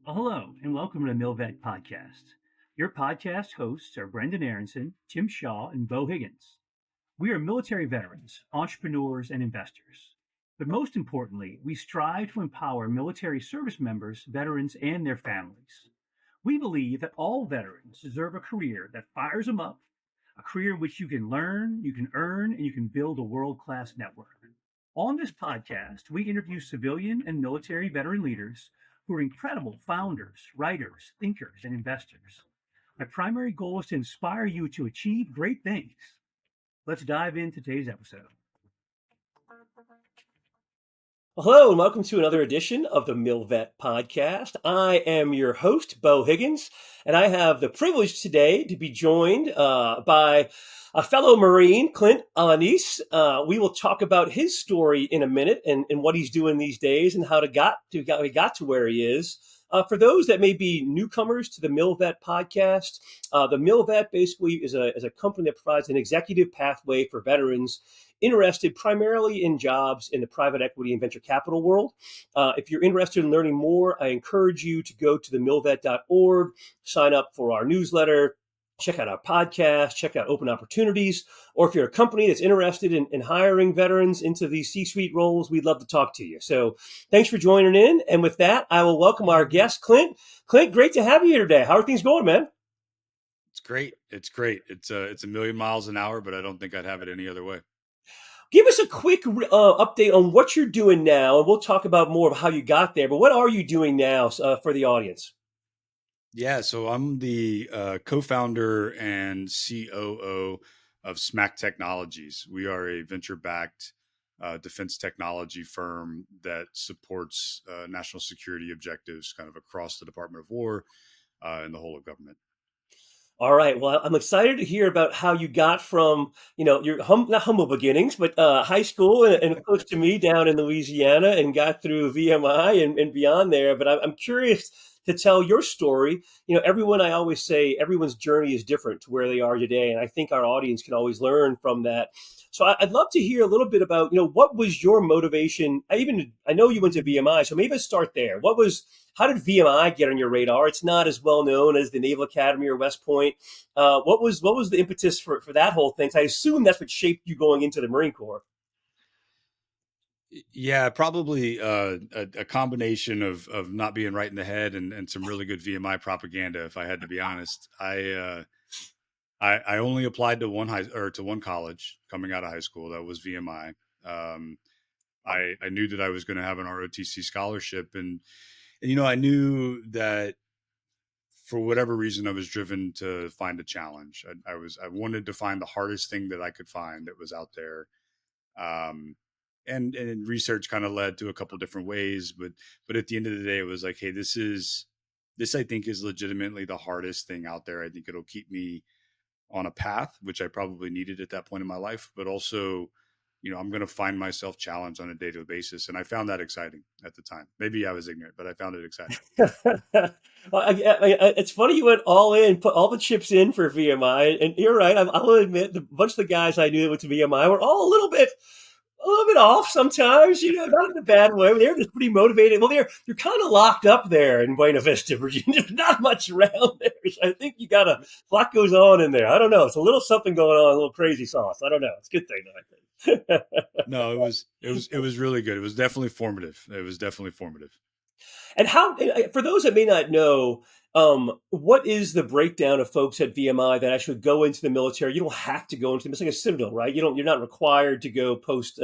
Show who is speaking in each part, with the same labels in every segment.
Speaker 1: Well, hello, and welcome to the MilVet Podcast. Your podcast hosts are Brendan Aronson, Tim Shaw, and Beau Higgins. We are military veterans, entrepreneurs, and investors. But most importantly, we strive to empower military service members, veterans, and their families. We believe that all veterans deserve a career that fires them up, a career in which you can learn, you can earn, and you can build a world class network. On this podcast, we interview civilian and military veteran leaders who are incredible founders, writers, thinkers, and investors. My primary goal is to inspire you to achieve great things. Let's dive into today's episode. Well, hello, and welcome to another edition of the MilVet Podcast. I am your host, Beau Higgins, and I have the privilege today to be joined by a fellow Marine, Clint Alanis. We will talk about his story in a minute and what he's doing these days and how he got to where he is. For those that may be newcomers to the MilVet Podcast, the MilVet basically is a company that provides an executive pathway for veterans interested primarily in jobs in the private equity and venture capital world. If you're interested in learning more, I encourage you to go to themilvet.org, sign up for our newsletter, check out our podcast, check out open opportunities, or if you're a company that's interested in hiring veterans into these C-suite roles, we'd love to talk to you. So thanks for joining in. And with that, I will welcome our guest, Clint. Clint, great to have you here today. How are things going, man?
Speaker 2: It's great. It's great. It's a million miles an hour, but I don't think I'd have it any other way.
Speaker 1: Give us a quick update on what you're doing now, and we'll talk about more of how you got there. But what are you doing now for the audience?
Speaker 2: Yeah, so I'm the co-founder and COO of Smack Technologies. We are a venture-backed defense technology firm that supports national security objectives kind of across the Department of War and the whole of government.
Speaker 1: All right. Well, I'm excited to hear about how you got from, your not humble beginnings, but high school and close to me down in Louisiana and got through VMI and beyond there. But I'm curious to tell your story. I always say everyone's journey is different to where they are today. And I think our audience can always learn from that. So I'd love to hear a little bit about, what was your motivation? I know you went to VMI, so maybe let's start there. How did VMI get on your radar? It's not as well known as the Naval Academy or West Point. What was the impetus for that whole thing? So I assume that's what shaped you going into the Marine Corps.
Speaker 2: Yeah, probably a combination of not being right in the head and some really good VMI propaganda. If I had to be honest, I only applied to one college coming out of high school. That was VMI. I knew that I was going to have an ROTC scholarship, and I knew that for whatever reason I was driven to find a challenge. I wanted to find the hardest thing that I could find that was out there. And research kind of led to a couple different ways, but at the end of the day, it was like, hey, this I think is legitimately the hardest thing out there. I think it'll keep me on a path, which I probably needed at that point in my life, but also, I'm going to find myself challenged on a day-to-day basis. And I found that exciting at the time. Maybe I was ignorant, but I found it exciting.
Speaker 1: Well, it's funny you went all in, put all the chips in for VMI, and you're right. I'll admit, a bunch of the guys I knew that went to VMI were all a little bit off sometimes, not in a bad way. They're just pretty motivated. Well, they're kind of locked up there in Buena Vista, Virginia. There's not much around there. So I think you got a lot goes on in there. I don't know. It's a little something going on, a little crazy sauce. I don't know. It's a good thing, though, I think.
Speaker 2: No, it was really good. It was definitely formative.
Speaker 1: And for those that may not know, what is the breakdown of folks at VMI that actually go into the military? You don't have to go into it's like a citadel, right? You're not required to go post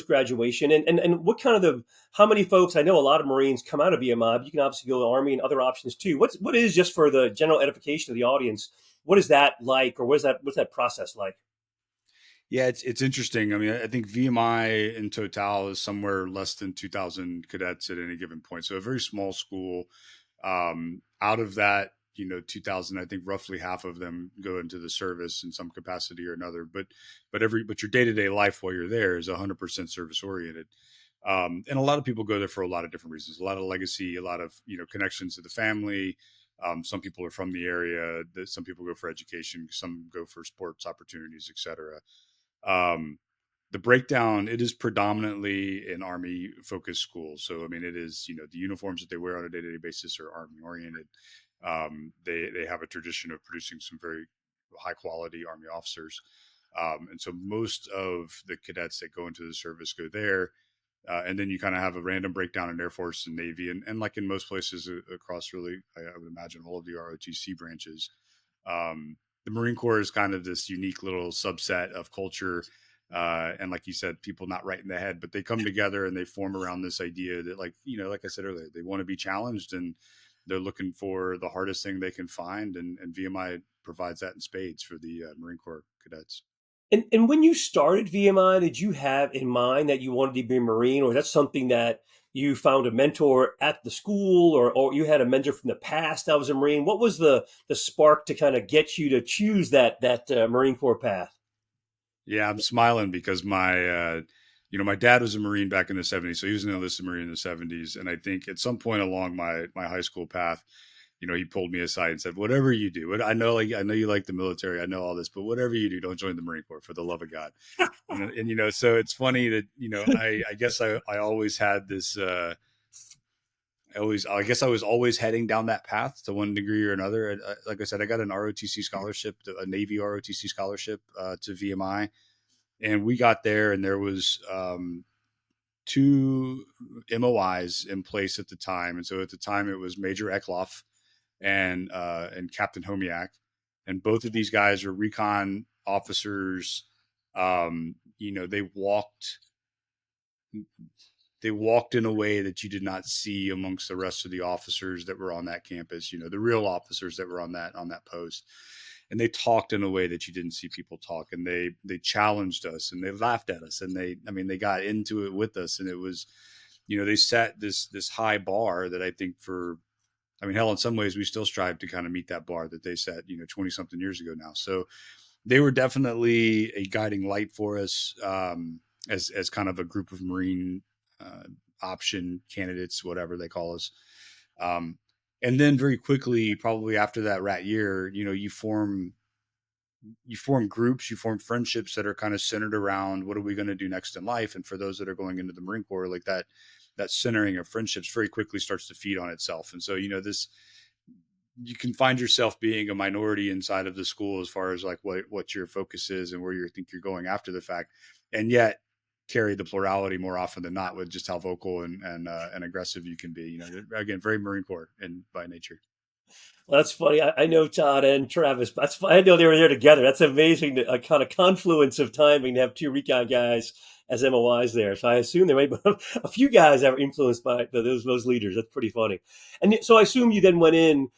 Speaker 1: graduation. And what kind of how many folks? I know a lot of Marines come out of VMI, but you can obviously go to the Army and other options too. What is, just for the general edification of the audience, what is that like, or what's that process like?
Speaker 2: Yeah, it's interesting. I mean, I think VMI in total is somewhere less than 2,000 cadets at any given point. So a very small school. Out of that, 2,000, I think roughly half of them go into the service in some capacity or another. But your day-to-day life while you're there is 100% service oriented. And a lot of people go there for a lot of different reasons. A lot of legacy, a lot of connections to the family. Some people are from the area. Some people go for education. Some go for sports opportunities, etc. the breakdown, it is predominantly an Army focused school. So, I mean, it is, the uniforms that they wear on a day to day basis are Army oriented. They have a tradition of producing some very high quality Army officers. And so most of the cadets that go into the service go there. And then you kind of have a random breakdown in Air Force and Navy. And like in most places across really, I would imagine all of the ROTC branches, the Marine Corps is kind of this unique little subset of culture. And like you said, people not right in the head, but they come together and they form around this idea that, like I said earlier, they want to be challenged and they're looking for the hardest thing they can find. And VMI provides that in spades for the Marine Corps cadets.
Speaker 1: And when you started VMI, did you have in mind that you wanted to be a Marine, or is that something that you found a mentor at the school, or you had a mentor from the past that was a Marine? What was the spark to kind of get you to choose that Marine Corps path?
Speaker 2: Yeah, I'm smiling because my dad was a Marine back in the '70s, so he was an enlisted Marine in the '70s, and I think at some point along my high school path, he pulled me aside and said, "Whatever you do, I know you like the military, I know all this, but whatever you do, don't join the Marine Corps for the love of God." And so it's funny that I guess I always had this. I guess I was always heading down that path to one degree or another. Like I said, I got an ROTC scholarship, a Navy ROTC scholarship to VMI, and we got there, and there was two MOIs in place at the time, and so at the time it was Major Ekloff and Captain Homiak, and both of these guys were recon officers. They walked in a way that you did not see amongst the rest of the officers that were on that campus, the real officers that were on that post. And they talked in a way that you didn't see people talk. And they challenged us and they laughed at us and they got into it with us. And it was, they set this high bar that I think hell, in some ways we still strive to kind of meet that bar that they set, 20 something years ago now. So they were definitely a guiding light for us, as kind of a group of Marine option candidates, whatever they call us. And then very quickly, probably after that rat year, you form groups, you form friendships that are kind of centered around what are we going to do next in life. And for those that are going into the Marine Corps, like that centering of friendships very quickly starts to feed on itself. And so, you can find yourself being a minority inside of the school as far as like what your focus is and where you think you're going after the fact, and yet carry the plurality more often than not with just how vocal and aggressive you can be. Again, very Marine Corps and by nature.
Speaker 1: Well, that's funny. I know Todd and Travis. I know they were there together. That's amazing. A kind of confluence of timing to have two recon guys as MOIs there. So I assume there may be a few guys that were influenced by those leaders. That's pretty funny. And so I assume you then went in.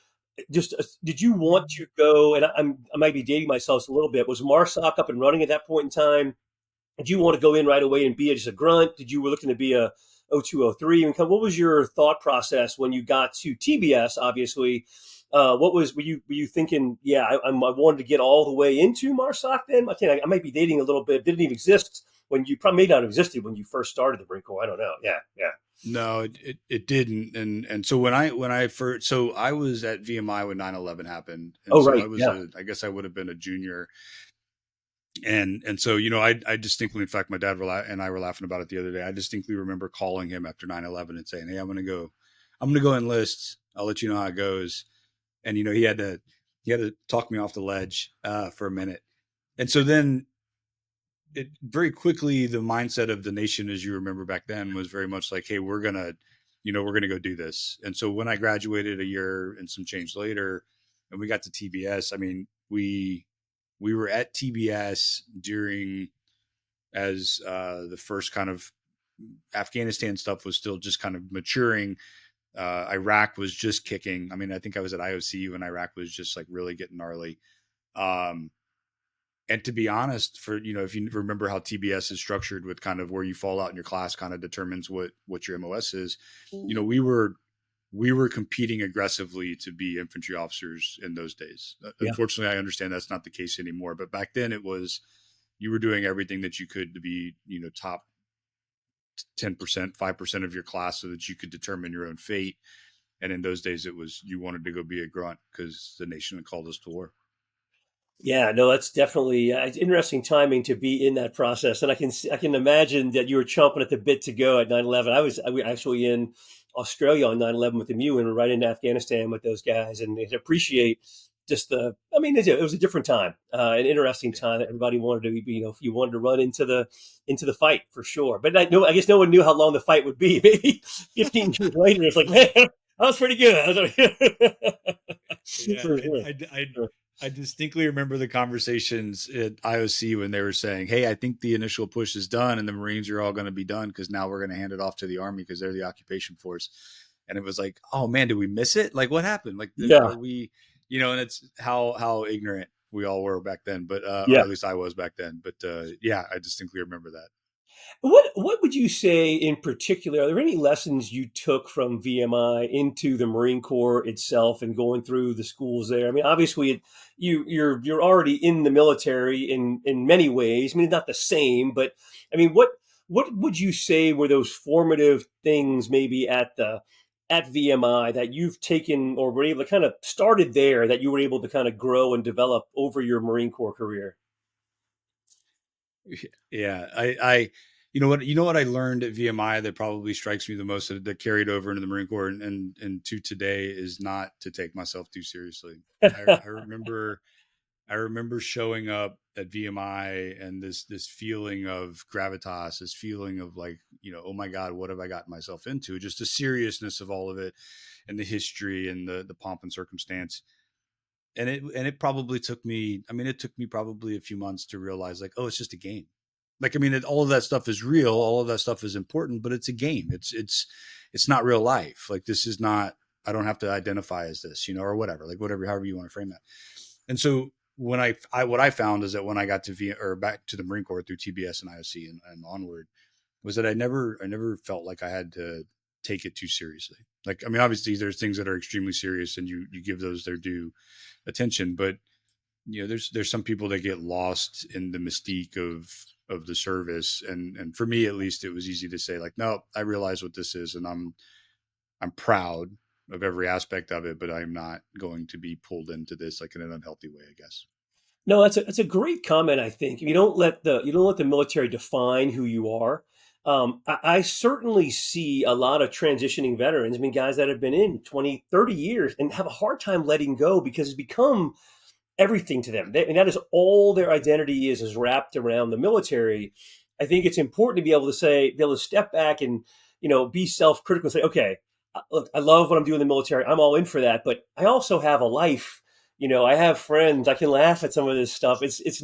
Speaker 1: Just did you want to go? And I might be dating myself a little bit. Was MARSOC up and running at that point in time? Did you want to go in right away and be just a grunt? Did you were looking to be a 0203? What was your thought process when you got to TBS? Obviously, were you thinking? Yeah, I wanted to get all the way into MARSOC. Then I might be dating a little bit. Didn't even exist when you probably may not have existed when you first started the Marine Corps. I don't know. Yeah, yeah.
Speaker 2: No, it didn't. And so when I first, so I was at VMI when 9/11 happened. And
Speaker 1: Oh,
Speaker 2: so
Speaker 1: right. Yeah.
Speaker 2: I guess I would have been a junior. And so, I distinctly, in fact, my dad and I were laughing about it the other day. I distinctly remember calling him after 9/11 and saying, "Hey, I'm going to go enlist. I'll let you know how it goes." And, he had to talk me off the ledge, for a minute. And so then it very quickly, the mindset of the nation, as you remember back then, was very much like, "Hey, we're going to go do this." And so when I graduated a year and some change later and we got to TBS, we were at TBS during as the first kind of Afghanistan stuff was still just kind of maturing. Iraq was just kicking. I think I was at IOC when Iraq was just like really getting gnarly. Um, and to be honest, if you remember how TBS is structured with kind of where you fall out in your class kind of determines what your MOS is, we were competing aggressively to be infantry officers in those days.
Speaker 1: Yeah.
Speaker 2: Unfortunately, I understand that's not the case anymore, but back then it was, you were doing everything that you could to be, top 10%, 5% of your class so that you could determine your own fate. And in those days, it was, you wanted to go be a grunt because the nation had called us to war.
Speaker 1: Yeah, no, that's definitely it's interesting timing to be in that process, and I can imagine that you were chomping at the bit to go at 9/11. I was actually in Australia on 9/11 with you, and we're right in Afghanistan with those guys, and I appreciate just the. I mean, it was a different time, an interesting time that everybody wanted to be. If you wanted to run into the fight for sure, but I guess no one knew how long the fight would be. Maybe 15 years later, it's like, man, that was pretty good. I was like,
Speaker 2: Yeah,
Speaker 1: for
Speaker 2: and
Speaker 1: sure.
Speaker 2: I distinctly remember the conversations at IOC when they were saying, "Hey, I think the initial push is done, and the Marines are all going to be done because now we're going to hand it off to the Army because they're the occupation force." And it was like, "Oh man, did we miss it? Like, what happened? Like,
Speaker 1: Yeah,
Speaker 2: are we, you know?" And it's how ignorant we all were back then, but or
Speaker 1: yeah.
Speaker 2: at least I was back then. But yeah, I distinctly remember that.
Speaker 1: What would you say in particular? Are there any lessons you took from VMI into the Marine Corps itself and going through the schools there? I mean, obviously, you're already in the military in many ways. I mean, not the same, but I mean, what would you say were those formative things maybe at VMI that you've taken or were able to kind of started there that you were able to kind of grow and develop over your Marine Corps career?
Speaker 2: Yeah, you know what I learned at VMI that probably strikes me the most that carried over into the Marine Corps and to today is not to take myself too seriously. I remember I remember showing up at VMI and this feeling of gravitas, this feeling of like, oh my God, what have I gotten myself into? Just the seriousness of all of it and the history and the pomp and circumstance. And it probably took me, I mean, it took me probably a few months to realize like, oh, it's just a game. Like, I mean, all of that stuff is real. All of that stuff is important, but it's a game. It's not real life. Like, this is not, I don't have to identify as this, or whatever, like whatever, however you want to frame that. And so when what I found is that when I got to or back to the Marine Corps through TBS and IOC and onward, was that I never felt like I had to take it too seriously. Like, I mean, obviously there's things that are extremely serious and you give those their due attention, but there's some people that get lost in the mystique of the service. And for me, at least, it was easy to say like, no, I realize what this is. And I'm proud of every aspect of it, but I'm not going to be pulled into this like in an unhealthy way, I guess.
Speaker 1: No, that's a great comment. I think you don't let the military define who you are. I certainly see a lot of transitioning veterans. I mean, guys that have been in 20, 30 years and have a hard time letting go because it's become everything to them. And that is all their identity is wrapped around the military. I think it's important to be able to be able to step back and, be self-critical and say, okay, look, I love what I'm doing in the military. I'm all in for that, but I also have a life. I have friends. I can laugh at some of this stuff. If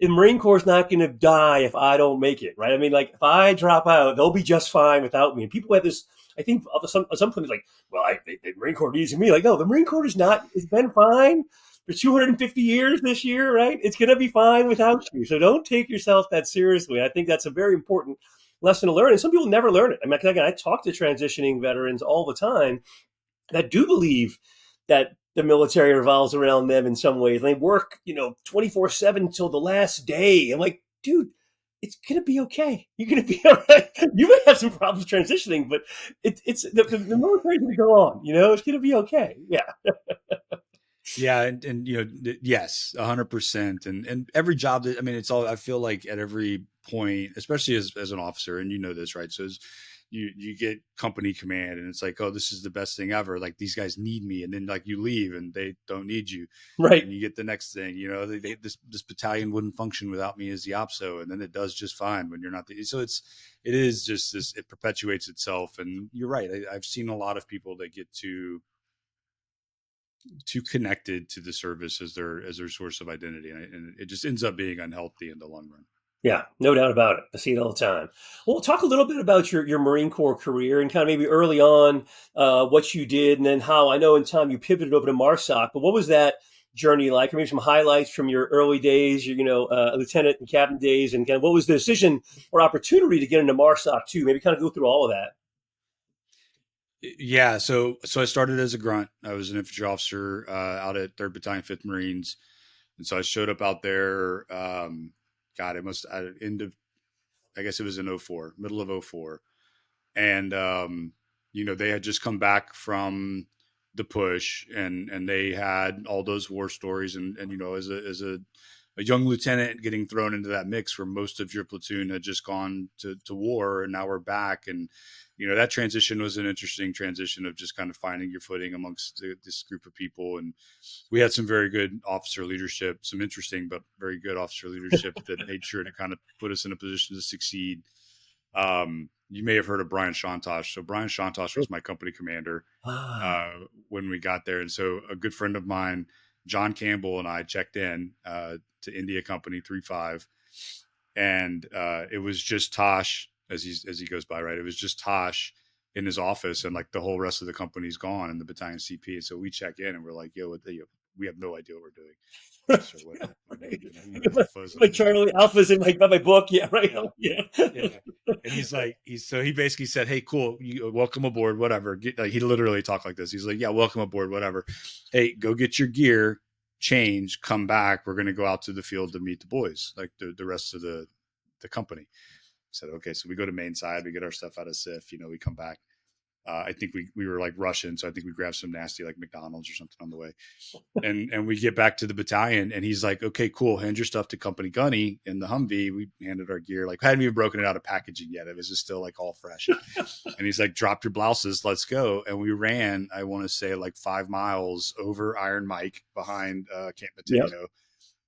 Speaker 1: the Marine Corps is not going to die if I don't make it, right? I mean, like if I drop out, they'll be just fine without me. And people have this, I think, at some point, it's like, well, the Marine Corps needs me. Like, no, the Marine Corps is not. It's been fine for 250 years this year, right? It's going to be fine without you. So don't take yourself that seriously. I think that's a very important lesson to learn. And some people never learn it. I mean, again, I talk to transitioning veterans all the time that do believe that the military revolves around them in some ways. They work, 24/7 till the last day. I'm like, dude, it's gonna be okay. You're gonna be all right. You may have some problems transitioning, but it's the military's gonna go on. It's gonna be okay. Yeah,
Speaker 2: Yeah, and yes, 100%. And every job that, I mean, it's all, I feel like at every point, especially as an officer, and this, right? So as you get company command, and it's like, oh, this is the best thing ever. Like these guys need me, and then like you leave, and they don't need you,
Speaker 1: right.
Speaker 2: and you get the next thing. This battalion wouldn't function without me as the opso, and then it does just fine when you're not the. So it is just this. It perpetuates itself, and you're right. I've seen a lot of people that get too connected to the service as their source of identity, and it just ends up being unhealthy in the long run.
Speaker 1: Yeah, no doubt about it. I see it all the time. Well, talk a little bit about your Marine Corps career and kind of maybe early on what you did, and then how I know in time you pivoted over to MARSOC. But what was that journey like? Or maybe some highlights from your early days, lieutenant and captain days, and kind of what was the decision or opportunity to get into MARSOC too? Maybe kind of go through all of that.
Speaker 2: Yeah, so I started as a grunt. I was an infantry officer out at 3rd Battalion, 5th Marines, and so I showed up out there. God, it must end of, I guess it was in '04, middle of '04, and they had just come back from the push, and they had all those war stories, and as a young lieutenant getting thrown into that mix where most of your platoon had just gone to war, and now we're back. And that transition was an interesting transition of just kind of finding your footing amongst this group of people. And we had some very good officer leadership, some interesting but very good officer leadership that made sure to kind of put us in a position to succeed. You may have heard of Brian Shantosh. So Brian Shantosh was my company commander
Speaker 1: Ah,
Speaker 2: when we got there. And so a good friend of mine, John Campbell, and I checked in to India Company 3-5. And it was just Tosh, as he goes by, right? It was just Tosh in his office, and like the whole rest of the company's gone in the battalion CP. And so we check in and we're like, yo, we have no idea what we're doing. So what,
Speaker 1: right.
Speaker 2: alphas
Speaker 1: My Charlie Alpha's in my book. Yeah, right.
Speaker 2: yeah.
Speaker 1: Yeah.
Speaker 2: Yeah. And he's like, he basically said, hey, cool. Welcome aboard, whatever. He literally talked like this. He's like, yeah, welcome aboard, whatever. Hey, go get your gear, change, come back. We're going to go out to the field to meet the boys, like the rest of the company. I said, okay. So we go to main side, we get our stuff out of SIF, we come back. I think we were like rushing. So I think we grabbed some nasty, like McDonald's or something on the way. And we get back to the battalion, and he's like, okay, cool. Hand your stuff to Company Gunny in the Humvee. We handed our gear. Like, hadn't even broken it out of packaging yet. It was just still like all fresh. And he's like, drop your blouses. Let's go. And we ran, I want to say like 5 miles over Iron Mike behind Camp Mateo,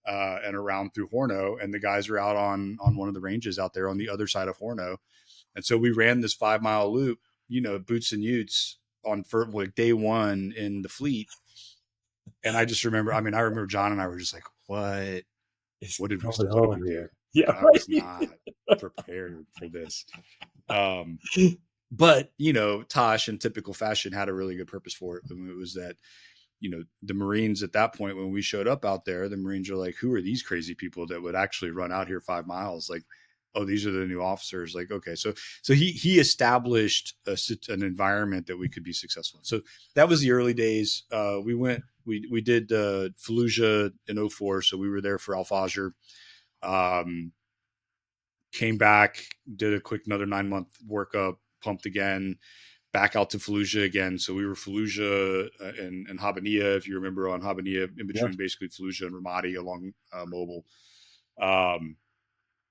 Speaker 2: and around through Horno. And the guys were out on one of the ranges out there on the other side of Horno. And so we ran this 5-mile loop, boots and utes on for like day one in the fleet. And I just remember, I remember John and I were just like, what did we do?
Speaker 1: Yeah,
Speaker 2: I was not prepared for this. But, Tosh in typical fashion had a really good purpose for it. And it was that, the Marines at that point, when we showed up out there, the Marines were like, who are these crazy people that would actually run out here 5 miles? Like, oh, these are the new officers. Like, okay. So he established an environment that we could be successful in. So that was the early days. We did Fallujah in 2004. So we were there for Al-Fajr. Came back, did a quick another 9-month workup, pumped again, back out to Fallujah again. So we were Fallujah and Habaniya, if you remember, on Habaniya, in between basically Fallujah and Ramadi along Mobil.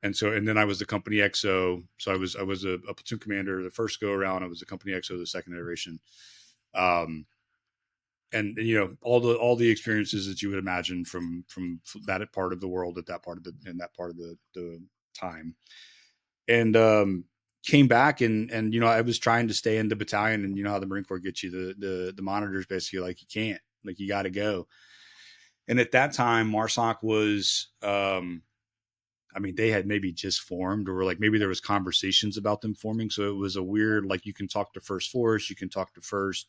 Speaker 2: And then I was the company XO. So I was a platoon commander the first go around. I was the company XO the second iteration. And all the experiences that you would imagine from that part of the world in that part of the time. And came back and I was trying to stay in the battalion, and how the Marine Corps gets you the monitors basically like, you can't, like, you got to go. And at that time, MARSOC was they had maybe just formed, or like maybe there was conversations about them forming. So it was a weird, like, you can talk to First Force, you can talk to First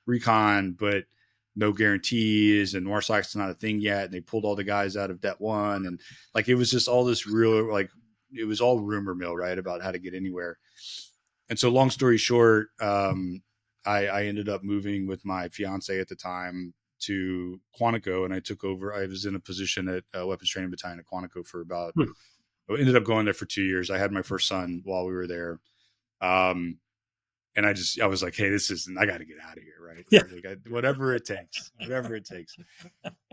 Speaker 2: Recon, but no guarantees, and MARSOC's not a thing yet. And they pulled all the guys out of Det 1. And like, it was just all this real, like, it was all rumor mill, right, about how to get anywhere. And so long story short, I ended up moving with my fiance at the time to Quantico, and I took over. I was in a position at Weapons Training Battalion at Quantico for about, I ended up going there for 2 years. I had my first son while we were there. And I was like, hey, I got to get out of here. Right.
Speaker 1: Yeah.
Speaker 2: Like, whatever it takes.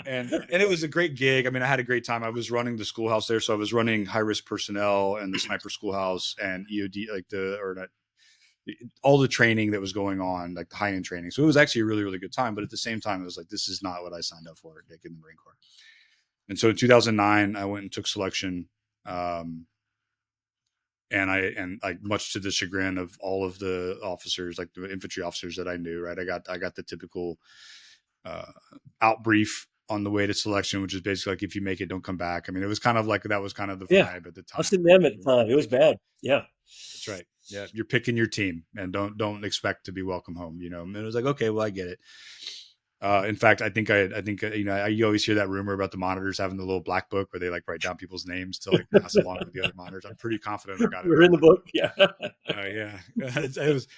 Speaker 2: And it was a great gig. I had a great time. I was running the schoolhouse there. So I was running high risk personnel and the sniper schoolhouse and EOD, all the training that was going on, like the high end training. So it was actually a really, really good time. But at the same time, it was like, this is not what I signed up for, like, in the Marine Corps. And so in 2009, I went and took selection. And I, much to the chagrin of all of the officers, like the infantry officers that I knew, right, I got the typical out brief on the way to selection, which is basically like, if you make it, don't come back. It was kind of like, that was kind of the vibe at the time.
Speaker 1: I was in them at the time. It was bad. Yeah,
Speaker 2: that's right. Yeah, you're picking your team, and don't expect to be welcome home. And it was like, okay, well, I get it. In fact, I think you always hear that rumor about the monitors having the little black book where they like write down people's names to like pass along with the other monitors. I'm pretty confident I got it.
Speaker 1: We're in the book. Yeah.
Speaker 2: Yeah.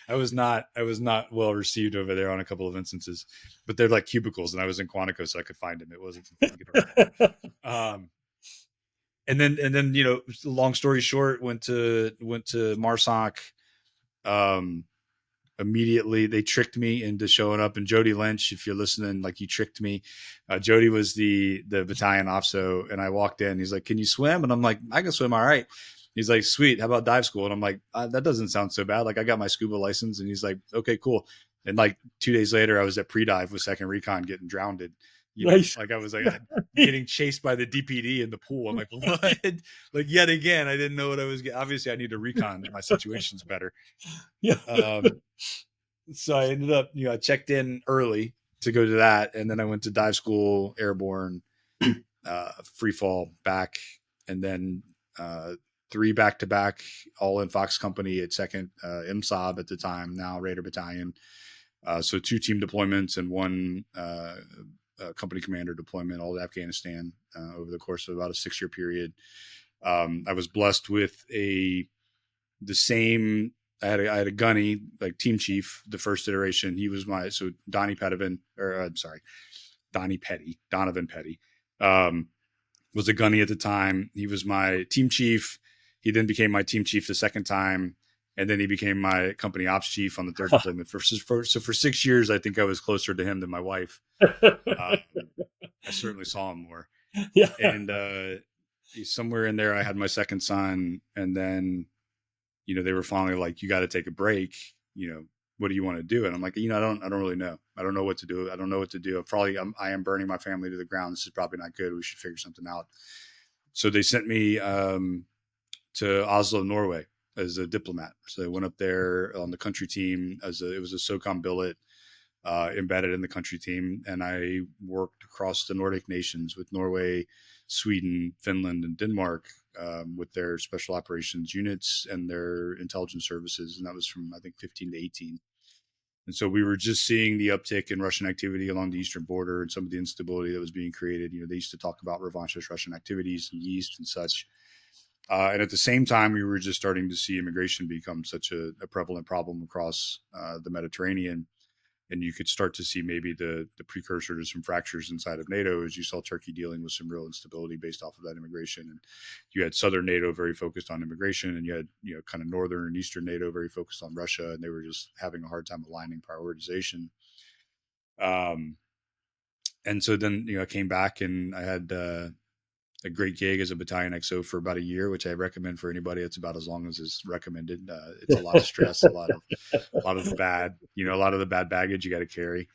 Speaker 2: I was not well received over there on a couple of instances, but they're like cubicles, and I was in Quantico, so I could find them. It wasn't. And then long story short, went to MARSOC. immediately they tricked me into showing up. And Jody Lynch, if you're listening, like, you tricked me. Jody was the battalion OPSO, and I walked in. He's like, "Can you swim?" And I'm like, "I can swim all right." He's like, "Sweet. How about dive school?" And I'm like, "That doesn't sound so bad. Like, I got my scuba license." And he's like, "Okay, cool." And like 2 days later, I was at pre-dive with Second Recon getting drowned.
Speaker 1: Nice.
Speaker 2: Like I was like getting chased by the DPD in the pool. I'm like, what? Like, yet again, I didn't know what I was getting. Obviously, I need to recon my situations better.
Speaker 1: Yeah.
Speaker 2: So I ended up, I checked in early to go to that. And then I went to dive school, airborne, free fall back, and then 3 back-to-back all in Fox Company at second, MSOB at the time, now Raider Battalion. So 2 team deployments and 1 company commander deployment, all to Afghanistan, over the course of about a 6-year period. I was blessed with I had a gunny, like team chief, the first iteration. He was Donnie Petty, Donovan Petty, was a gunny at the time. He was my team chief. He then became my team chief the second time. And then he became my company ops chief on the 3rd deployment. So for 6 years, I think I was closer to him than my wife. I certainly saw him more.
Speaker 1: Yeah.
Speaker 2: And somewhere in there, I had my second son. And then, they were finally like, "You got to take a break. What do you want to do?" And I'm like, I don't really know. I don't know what to do. I don't know what to do. I am burning my family to the ground. This is probably not good. We should figure something out. So they sent me to Oslo, Norway, as a diplomat. So I went up there on the country team it was a SOCOM billet, embedded in the country team. And I worked across the Nordic nations with Norway, Sweden, Finland, and Denmark, with their special operations units and their intelligence services. And that was from, I think, 15 to 18. And so we were just seeing the uptick in Russian activity along the eastern border and some of the instability that was being created. They used to talk about revanchist Russian activities in the east and such. And at the same time, we were just starting to see immigration become such a prevalent problem across the Mediterranean. And you could start to see maybe the precursor to some fractures inside of NATO, as you saw Turkey dealing with some real instability based off of that immigration. And you had Southern NATO very focused on immigration, and you had, kind of Northern and Eastern NATO very focused on Russia, and they were just having a hard time aligning prioritization. And so then, I came back and I had a great gig as a battalion XO for about a year, which I recommend for anybody. It's about as long as is recommended. It's a lot of stress, a lot of the bad baggage you got to carry.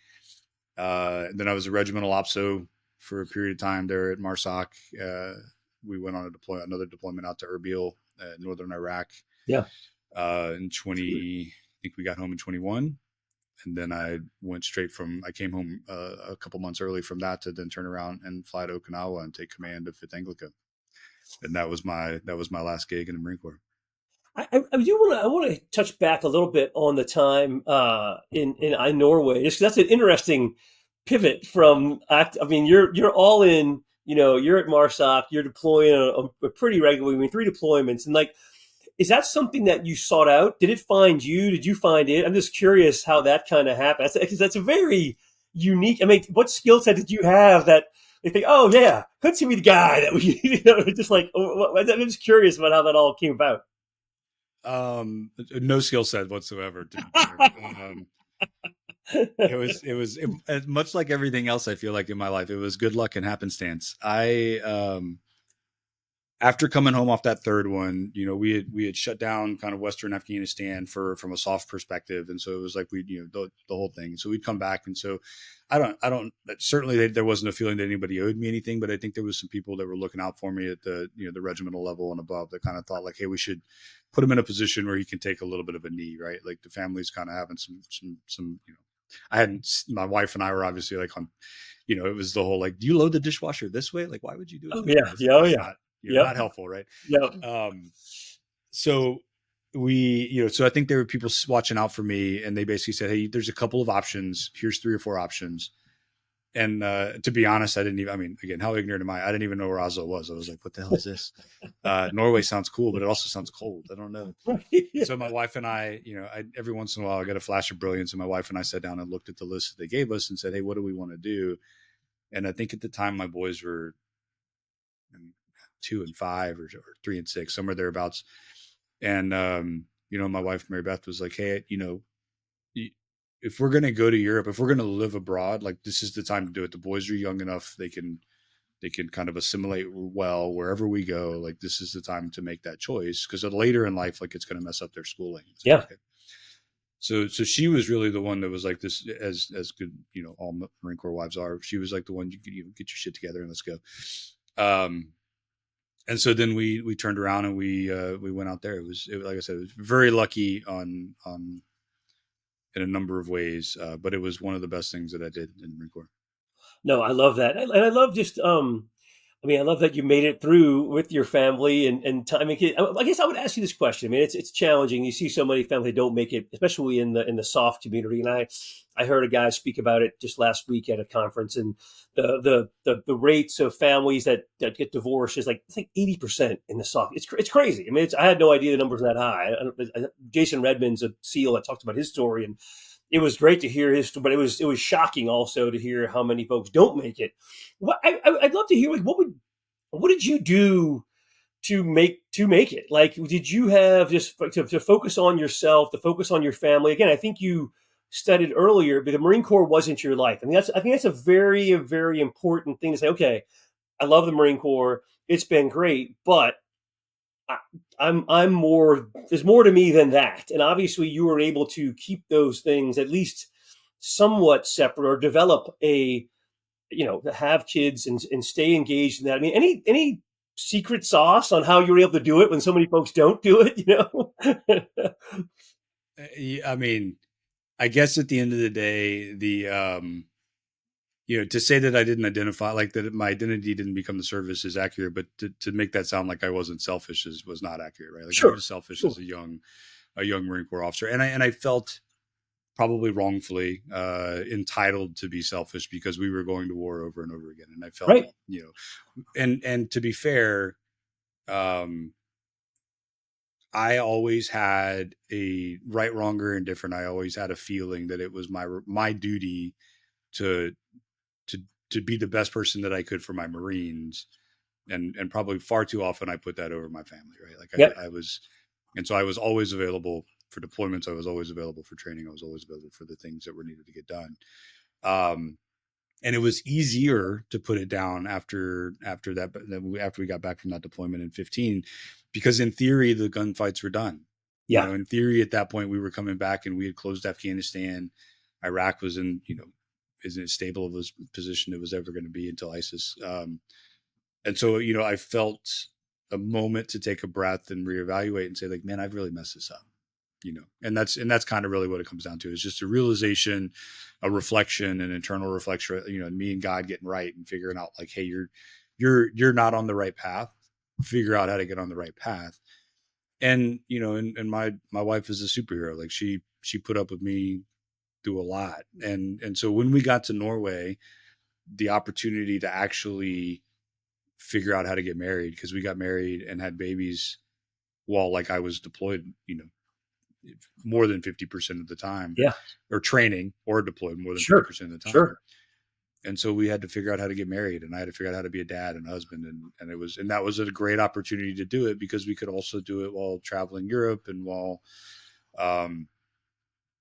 Speaker 2: And then I was a regimental OPSO for a period of time there at MARSOC. We went on another deployment out to Erbil, northern Iraq.
Speaker 1: Yeah.
Speaker 2: In 20, I think we got home in 21. And then I came home a couple months early from that to then turn around and fly to Okinawa and take command of 5th Anglica. And that was my last gig in the Marine Corps.
Speaker 1: I want to touch back a little bit on the time in Norway, just 'cause that's an interesting pivot from act. I mean, you're all in. You're at MARSOC. You're deploying a pretty regularly. I mean, 3 deployments, and like, is that something that you sought out? Did it find you? Did you find it? I'm just curious how that kind of happened. That's a very unique. I mean, what skill set did you have that they think, oh yeah, Clint's gonna be the guy that we, just like. I'm just curious about how that all came about.
Speaker 2: No skill set whatsoever. It was much like everything else I feel like in my life. It was good luck and happenstance. After coming home off that third one, we had shut down kind of Western Afghanistan from a soft perspective. And so it was like the whole thing. So we'd come back. And so certainly there wasn't a feeling that anybody owed me anything, but I think there was some people that were looking out for me at the regimental level and above that kind of thought like, hey, we should put him in a position where he can take a little bit of a knee, right? Like the family's kind of having some, my wife and I were obviously like on, it was the whole, like, do you load the dishwasher this way? Like, why would you do it?
Speaker 1: Oh
Speaker 2: This
Speaker 1: yeah,
Speaker 2: way?
Speaker 1: yeah, oh
Speaker 2: That's
Speaker 1: yeah,
Speaker 2: not,
Speaker 1: yep,
Speaker 2: not helpful, right?
Speaker 1: yep.
Speaker 2: So so I think there were people watching out for me, and they basically said, hey, there's a couple of options. Here's 3 or 4 options. And to be honest, again, how ignorant am I? I didn't even know where Oslo was. I was like, what the hell is this? Norway sounds cool, but it also sounds cold. I don't know.
Speaker 1: Yeah.
Speaker 2: So my wife and I, every once in a while I get a flash of brilliance, and my wife and I sat down and looked at the list that they gave us and said, hey, what do we want to do? And I think at the time my boys were 2 and 5 or 3 and 6, somewhere thereabouts. And, my wife, Mary Beth, was like, hey, if we're going to go to Europe, if we're going to live abroad, like this is the time to do it. The boys are young enough. They can kind of assimilate well wherever we go. Like this is the time to make that choice, because later in life, like it's going to mess up their schooling. It's like,
Speaker 1: Yeah.
Speaker 2: okay. So she was really the one that was like this, as good, all Marine Corps wives are. She was like the one, you could get your shit together and let's go. And so then we turned around and we went out there. Like I said, it was very lucky on in a number of ways, but it was one of the best things that I did in the Marine Corps.
Speaker 1: No, I love that. And I love just, I love that you made it through with your family and time. I guess I would ask you this question. I mean, it's challenging. You see so many families don't make it, especially in the soft community. And I heard a guy speak about it just last week at a conference, and the rates of families that get divorced is like, it's like 80% in the soft. It's crazy. I mean, I had no idea the numbers that high. Jason Redmond's a SEAL that talked about his story, and it was great to hear his, but it was shocking also to hear how many folks don't make it. I'd love to hear, like, what did you do to make it? Like, did you have just to focus on yourself, to focus on your family? Again, I think you studied earlier, but the Marine Corps wasn't your life. I think that's a very, very important thing to say. Okay, I love the Marine Corps. It's been great, but I'm more, there's more to me than that. And obviously you were able to keep those things at least somewhat separate, or develop have kids and stay engaged in that. I mean, any secret sauce on how you were able to do it when so many folks don't do it,
Speaker 2: I mean, I guess at the end of the day, to say that I didn't identify, like that my identity didn't become the service is accurate, but to make that sound like I wasn't selfish was not accurate, right? Like
Speaker 1: Sure.
Speaker 2: I was selfish as a young Marine Corps officer. And I felt probably wrongfully entitled to be selfish because we were going to war over and over again. And I felt,
Speaker 1: Right.
Speaker 2: And to be fair, I always had a right, wrong, or indifferent. I always had a feeling that it was my duty to be the best person that I could for my Marines. And probably far too often I put that over my family, right? Like
Speaker 1: Yep.
Speaker 2: so I was always available for deployments. I was always available for training. I was always available for the things that were needed to get done. And it was easier to put it down after we got back from that deployment in 2015, because in theory, the gunfights were done.
Speaker 1: Yeah.
Speaker 2: In theory, at that point, we were coming back and we had closed Afghanistan. Iraq was in, isn't as stable of a position it was ever going to be until ISIS. And so, I felt a moment to take a breath and reevaluate and say, like, man, I've really messed this up, and that's kind of really what it comes down to, is just a realization, a reflection, an internal reflection, me and God getting right and figuring out, like, hey, you're not on the right path. Figure out how to get on the right path. And, and my wife is a superhero. Like she put up with me through a lot. And so when we got to Norway, the opportunity to actually figure out how to get married, because we got married and had babies while, like, I was deployed, more than 50% of the time,
Speaker 1: Yeah.
Speaker 2: or training or deployed more than
Speaker 1: Sure.
Speaker 2: 50% of the time.
Speaker 1: Sure.
Speaker 2: And so we had to figure out how to get married, and I had to figure out how to be a dad and a husband. And that was a great opportunity to do it, because we could also do it while traveling Europe and while,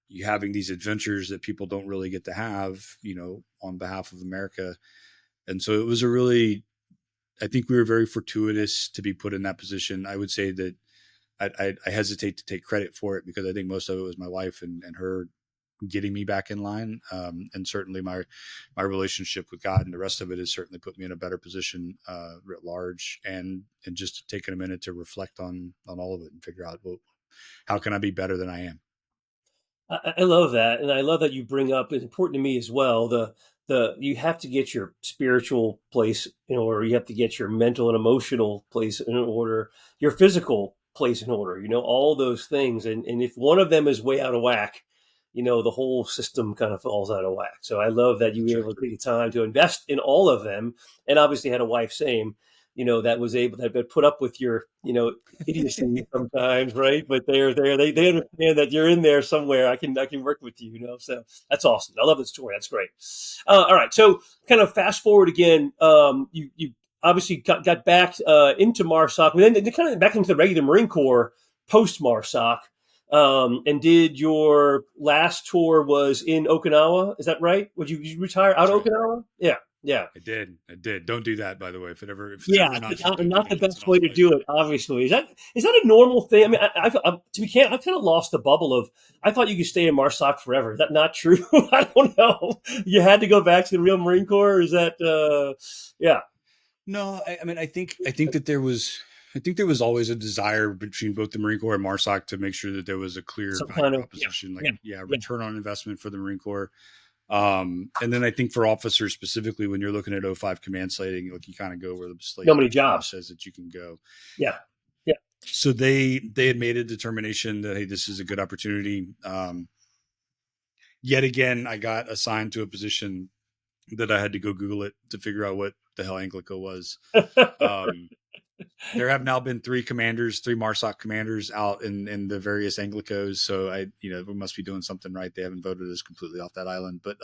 Speaker 2: you having these adventures that people don't really get to have, on behalf of America. And so it was I think we were very fortuitous to be put in that position. I would say that I hesitate to take credit for it, because I think most of it was my wife and her getting me back in line. And certainly my relationship with God, and the rest of it has certainly put me in a better position writ large, and just taking a minute to reflect on all of it and figure out, well, how can I be better than I am?
Speaker 1: I love that, and I love that you bring up. It's important to me as well. You have to get your spiritual place in order. You have to get your mental and emotional place in order. Your physical place in order. All those things, and if one of them is way out of whack, the whole system kind of falls out of whack. So I love that you were able to take the time to invest in all of them, and obviously had a wife, same, that was able to put up with your, idiocy sometimes, right? But they understand that you're in there somewhere. I can work with you, So that's awesome. I love the story. That's great. All right. So kind of fast forward again. You obviously got back into MARSOC, and then kind of back into the regular Marine Corps post MARSOC. And did your last tour was in Okinawa? Is that right? Did you retire out
Speaker 2: That's
Speaker 1: of
Speaker 2: right.
Speaker 1: Okinawa? Yeah, yeah.
Speaker 2: I did. I did. Don't do that, by the way. If it's
Speaker 1: Yeah,
Speaker 2: ever an
Speaker 1: it's
Speaker 2: option, don't do
Speaker 1: not the
Speaker 2: that. It's an
Speaker 1: best way
Speaker 2: awful
Speaker 1: to do
Speaker 2: idea.
Speaker 1: it. Obviously, is that a normal thing? I mean, to be candid, I've kind of lost the bubble of. I thought you could stay in Marsoc forever. Is that not true? I don't know. You had to go back to the real Marine Corps. Or is that? Yeah,
Speaker 2: No, I mean, I think that there was always a desire between both the Marine Corps and MARSOC to make sure that there was a clear
Speaker 1: some
Speaker 2: value
Speaker 1: kind of
Speaker 2: proposition, like
Speaker 1: yeah,
Speaker 2: yeah,
Speaker 1: yeah.
Speaker 2: return on investment for the Marine Corps. And then I think for officers specifically, when you're looking at O5 command slating, like you kind of go where the slate
Speaker 1: So many jobs.
Speaker 2: says that you can go.
Speaker 1: Yeah, yeah.
Speaker 2: So they had made a determination that hey, this is a good opportunity. Yet again, I got assigned to a position that I had to go Google it to figure out what the hell Anglica was. Um, there have now been three MARSOC commanders out in the various Anglicos. So we must be doing something right. They haven't voted us completely off that island, but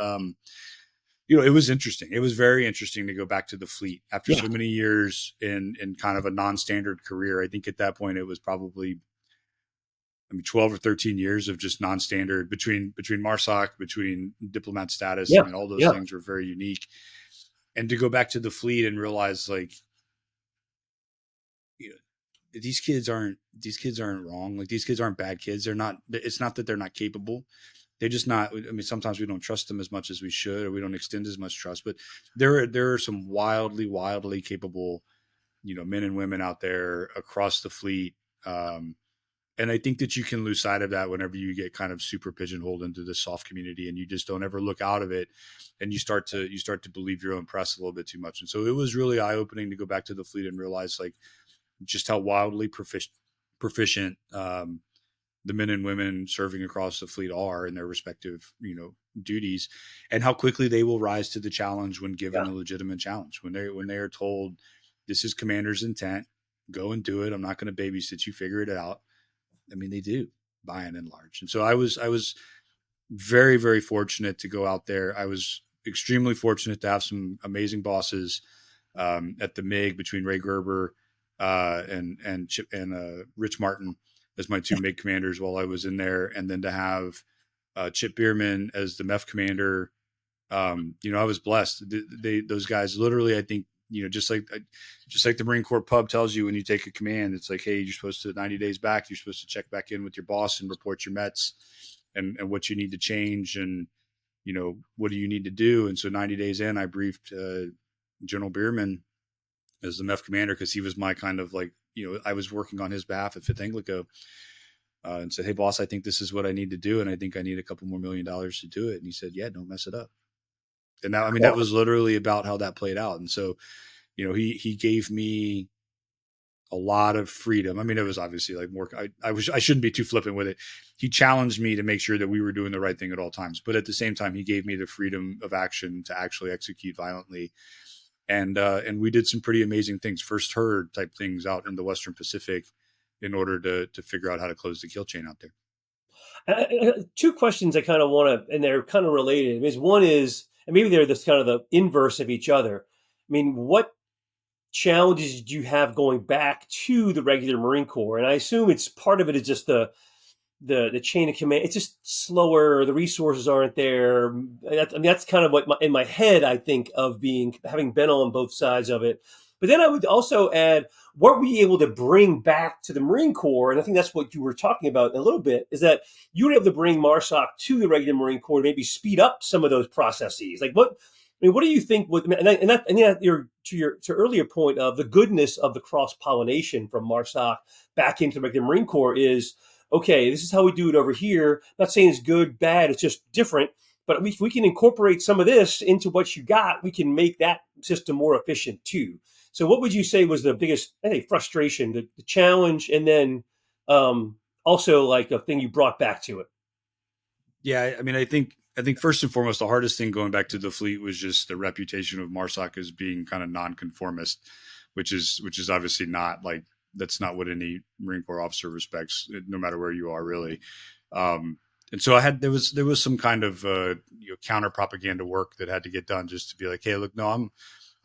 Speaker 2: it was interesting. It was very interesting to go back to the fleet after
Speaker 1: Yeah,
Speaker 2: so many years in kind of a non-standard career. I think at that point it was probably, 12 or 13 years of just non-standard between MARSOC, between diplomat status.
Speaker 1: yeah,
Speaker 2: All those
Speaker 1: yeah.
Speaker 2: things were very unique. And to go back to the fleet and realize like, you know, these kids aren't wrong. Like these kids aren't bad kids. They're not, it's not that they're not capable. They're just not, sometimes we don't trust them as much as we should, or we don't extend as much trust, but there are some wildly capable, men and women out there across the fleet. And I think that you can lose sight of that whenever you get kind of super pigeonholed into this soft community and you just don't ever look out of it, and you start to believe your own press a little bit too much. And so it was really eye opening to go back to the fleet and realize like just how wildly proficient the men and women serving across the fleet are in their respective, duties, and how quickly they will rise to the challenge when given
Speaker 1: Yeah.
Speaker 2: a legitimate challenge. When they are told this is commander's intent, go and do it. I'm not going to babysit you. Figure it out. They do, by and large. And so I was very, very fortunate to go out there. I was extremely fortunate to have some amazing bosses at the MiG between Ray Gerber and Chip and Rich Martin as my two MiG commanders while I was in there, and then to have Chip Bierman as the MEF commander. I was blessed. Those guys literally, I think, just like the Marine Corps pub tells you when you take a command, it's like, hey, you're supposed to 90 days back, you're supposed to check back in with your boss and report your Mets and what you need to change and, what do you need to do? And so 90 days in, I briefed General Bierman as the MEF commander because he was my kind of like, I was working on his behalf at Fifth Anglico and said, hey, boss, I think this is what I need to do. And I think I need a couple more $1 million to do it. And he said, yeah, don't mess it up. And that was literally about how that played out. And so, he gave me a lot of freedom. It was obviously like more, I shouldn't be too flippant with it. He challenged me to make sure that we were doing the right thing at all times. But at the same time, he gave me the freedom of action to actually execute violently. And we did some pretty amazing things, first herd type things out in the Western Pacific in order to figure out how to close the kill chain out there.
Speaker 1: Two questions I kind of want to, and they're kind of related. One is, and maybe they're this kind of the inverse of each other. What challenges did you have going back to the regular Marine Corps? And I assume it's part of it is just the chain of command. It's just slower. The resources aren't there. That's kind of what in my head I think of having been on both sides of it. But then I would also add, what were you able to bring back to the Marine Corps? And I think that's what you were talking about a little bit, is that you were able to bring MARSOC to the regular Marine Corps to maybe speed up some of those processes. Like what do you think? To earlier point of the goodness of the cross pollination from MARSOC back into the regular Marine Corps is, okay, this is how we do it over here. I'm not saying it's good, bad, it's just different. But if we can incorporate some of this into what you got, we can make that system more efficient too. So what would you say was the biggest, frustration, the challenge, and then also like a thing you brought back to it?
Speaker 2: Yeah, I think first and foremost, the hardest thing going back to the fleet was just the reputation of MARSOC as being kind of nonconformist, which is obviously not like that's not what any Marine Corps officer respects, no matter where you are, really. And so there was some kind of counter propaganda work that had to get done just to be like, hey, look, no,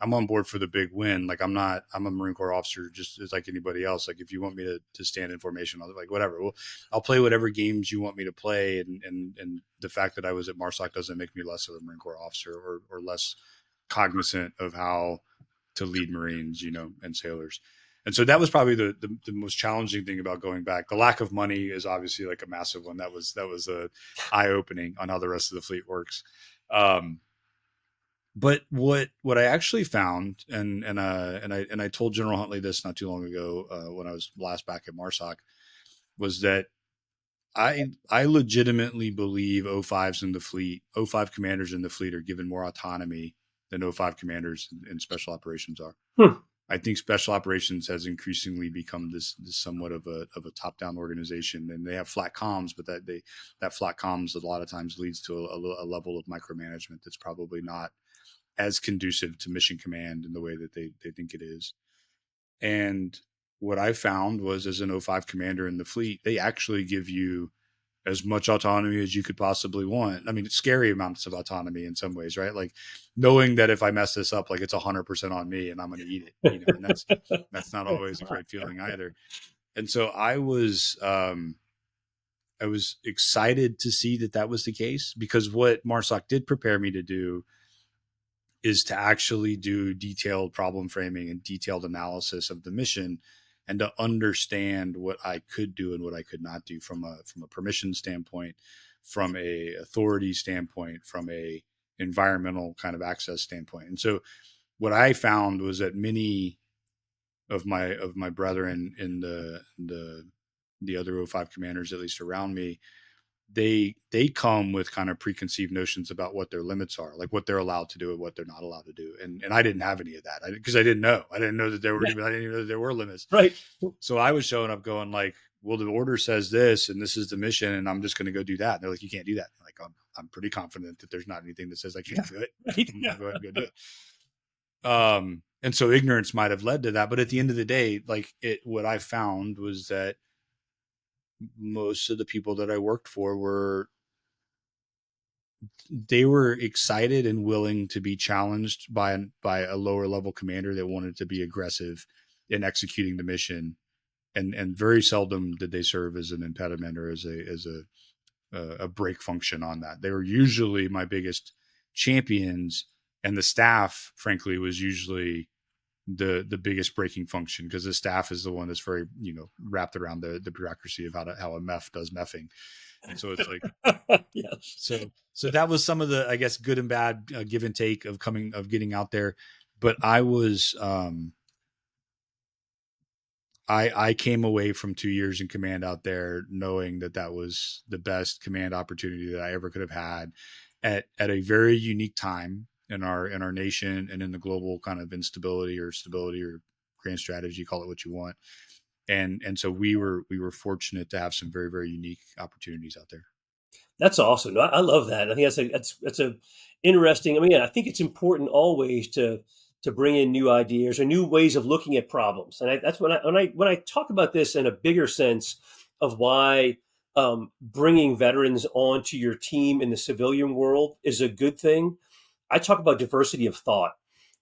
Speaker 2: I'm on board for the big win. Like I'm a Marine Corps officer just as like anybody else. Like if you want me to stand in formation, I'll like whatever. Well, I'll play whatever games you want me to play. And the fact that I was at MARSOC doesn't make me less of a Marine Corps officer or less cognizant of how to lead Marines, and sailors. And so that was probably the most challenging thing about going back. The lack of money is obviously like a massive one. That was a eye opening on how the rest of the fleet works. But what I actually found, and I told General Huntley this not too long ago when I was last back at MARSOC, was that I legitimately believe O5s in the fleet, O5 commanders in the fleet are given more autonomy than O5 commanders in special operations are. I think special operations has increasingly become this somewhat of a top down organization, and they have flat comms, but that flat comms a lot of times leads to a level of micromanagement that's probably not as conducive to mission command in the way that they think it is. And what I found was, as an O5 commander in the fleet, they actually give you as much autonomy as you could possibly want. I mean, it's scary amounts of autonomy in some ways, right? Like knowing that if I mess this up, like it's 100% on me and I'm going to eat it, and that's not always a great feeling either. And so I was excited to see that was the case, because what MARSOC did prepare me to do is to actually do detailed problem framing and detailed analysis of the mission, and to understand what I could do and what I could not do from a permission standpoint, from a authority standpoint, from a environmental kind of access standpoint. And so what I found was that many of my brethren in the other O5 commanders, at least around me, they come with kind of preconceived notions about what their limits are, like what they're allowed to do and what they're not allowed to do. And I didn't have any of that because I didn't know. I didn't know that I didn't even know that there were limits.
Speaker 1: Right.
Speaker 2: So I was showing up going like, well, the order says this, and this is the mission, and I'm just going to go do that. And they're like, you can't do that. I'm like, I'm pretty confident that there's not anything that says I can't do it. I'm going to go ahead and go do it. And so ignorance might have led to that. But at the end of the day, like what I found was that most of the people that I worked for were excited and willing to be challenged by a lower level commander that wanted to be aggressive in executing the mission. And very seldom did they serve as an impediment or as a brake function on that. They were usually my biggest champions, and the staff, frankly, was usually the biggest braking function, because the staff is the one that's very, wrapped around the bureaucracy of how a MEF does MEFing. And so it's like, yes. So that was some of the, I guess, good and bad give and take of getting out there. But I was, I came away from 2 years in command out there knowing that was the best command opportunity that I ever could have had at a very unique time in our nation and in the global kind of instability or stability or grand strategy, call it what you want. And so we were fortunate to have some very, very unique opportunities out there.
Speaker 1: That's awesome. I love that. I think that's a interesting. I mean, I think it's important always to bring in new ideas or new ways of looking at problems. And that's when I talk about this in a bigger sense of why bringing veterans onto your team in the civilian world is a good thing. I talk about diversity of thought.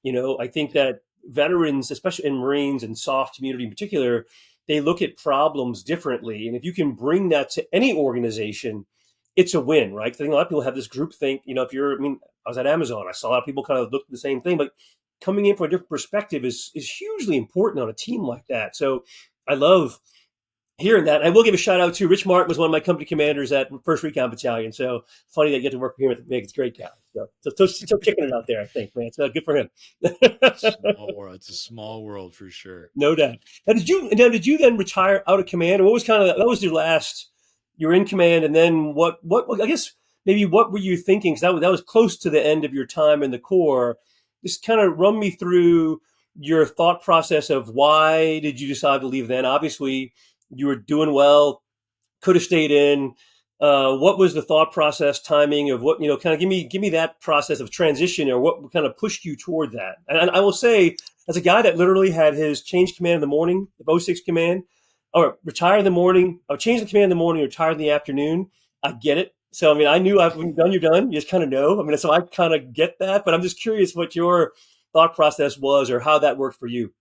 Speaker 1: I think that veterans, especially in Marines and SOF community in particular, they look at problems differently. And if you can bring that to any organization, it's a win, right? I think a lot of people have this group think, I was at Amazon. I saw a lot of people kind of look at the same thing, but coming in from a different perspective is hugely important on a team like that. So I love hearing that. I will give a shout out to Rich Martin, was one of my company commanders at 1st Recon Battalion. So funny that you get to work with him at the MiG. It's a great guy. So still kicking it out there, I think, man. So good for him.
Speaker 2: Small world. It's a small world for sure.
Speaker 1: No doubt. Now, did you then retire out of command? Or what was that was your last, you were in command, and then what I guess maybe what were you thinking? Because that was close to the end of your time in the Corps. Just kind of run me through your thought process of why did you decide to leave then? Obviously, you were doing well, could have stayed in. What was the thought process, timing of what, kind of give me that process of transition, or what kind of pushed you toward that? And I will say, as a guy that literally had his change command in the morning, the 06 command, or retire in the morning, or change the command in the morning, retire in the afternoon, I get it. So, I knew when you're done, you just kind of know. So I kind of get that, but I'm just curious what your thought process was, or how that worked for you.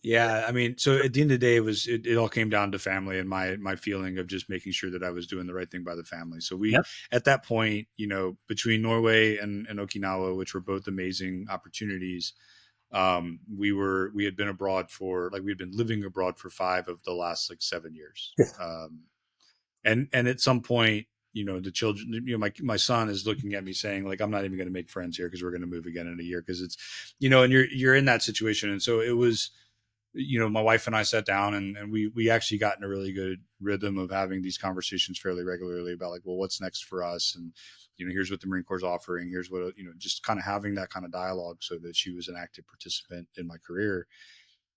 Speaker 2: Yeah, I mean, so at the end of the day, it all came down to family and my feeling of just making sure that I was doing the right thing by the family. So we,
Speaker 1: Yep.
Speaker 2: at that point, between Norway and Okinawa, which were both amazing opportunities, we had been abroad for we had been living abroad for 5 of the last 7 years. And at some point, the children, my son is looking at me saying I'm not even going to make friends here because we're going to move again in a year, because it's, and you're in that situation. And so it was, my wife and I sat down and we actually got in a really good rhythm of having these conversations fairly regularly about well, what's next for us? And, here's what the Marine Corps is offering. Here's what, just kind of having that kind of dialogue so that she was an active participant in my career.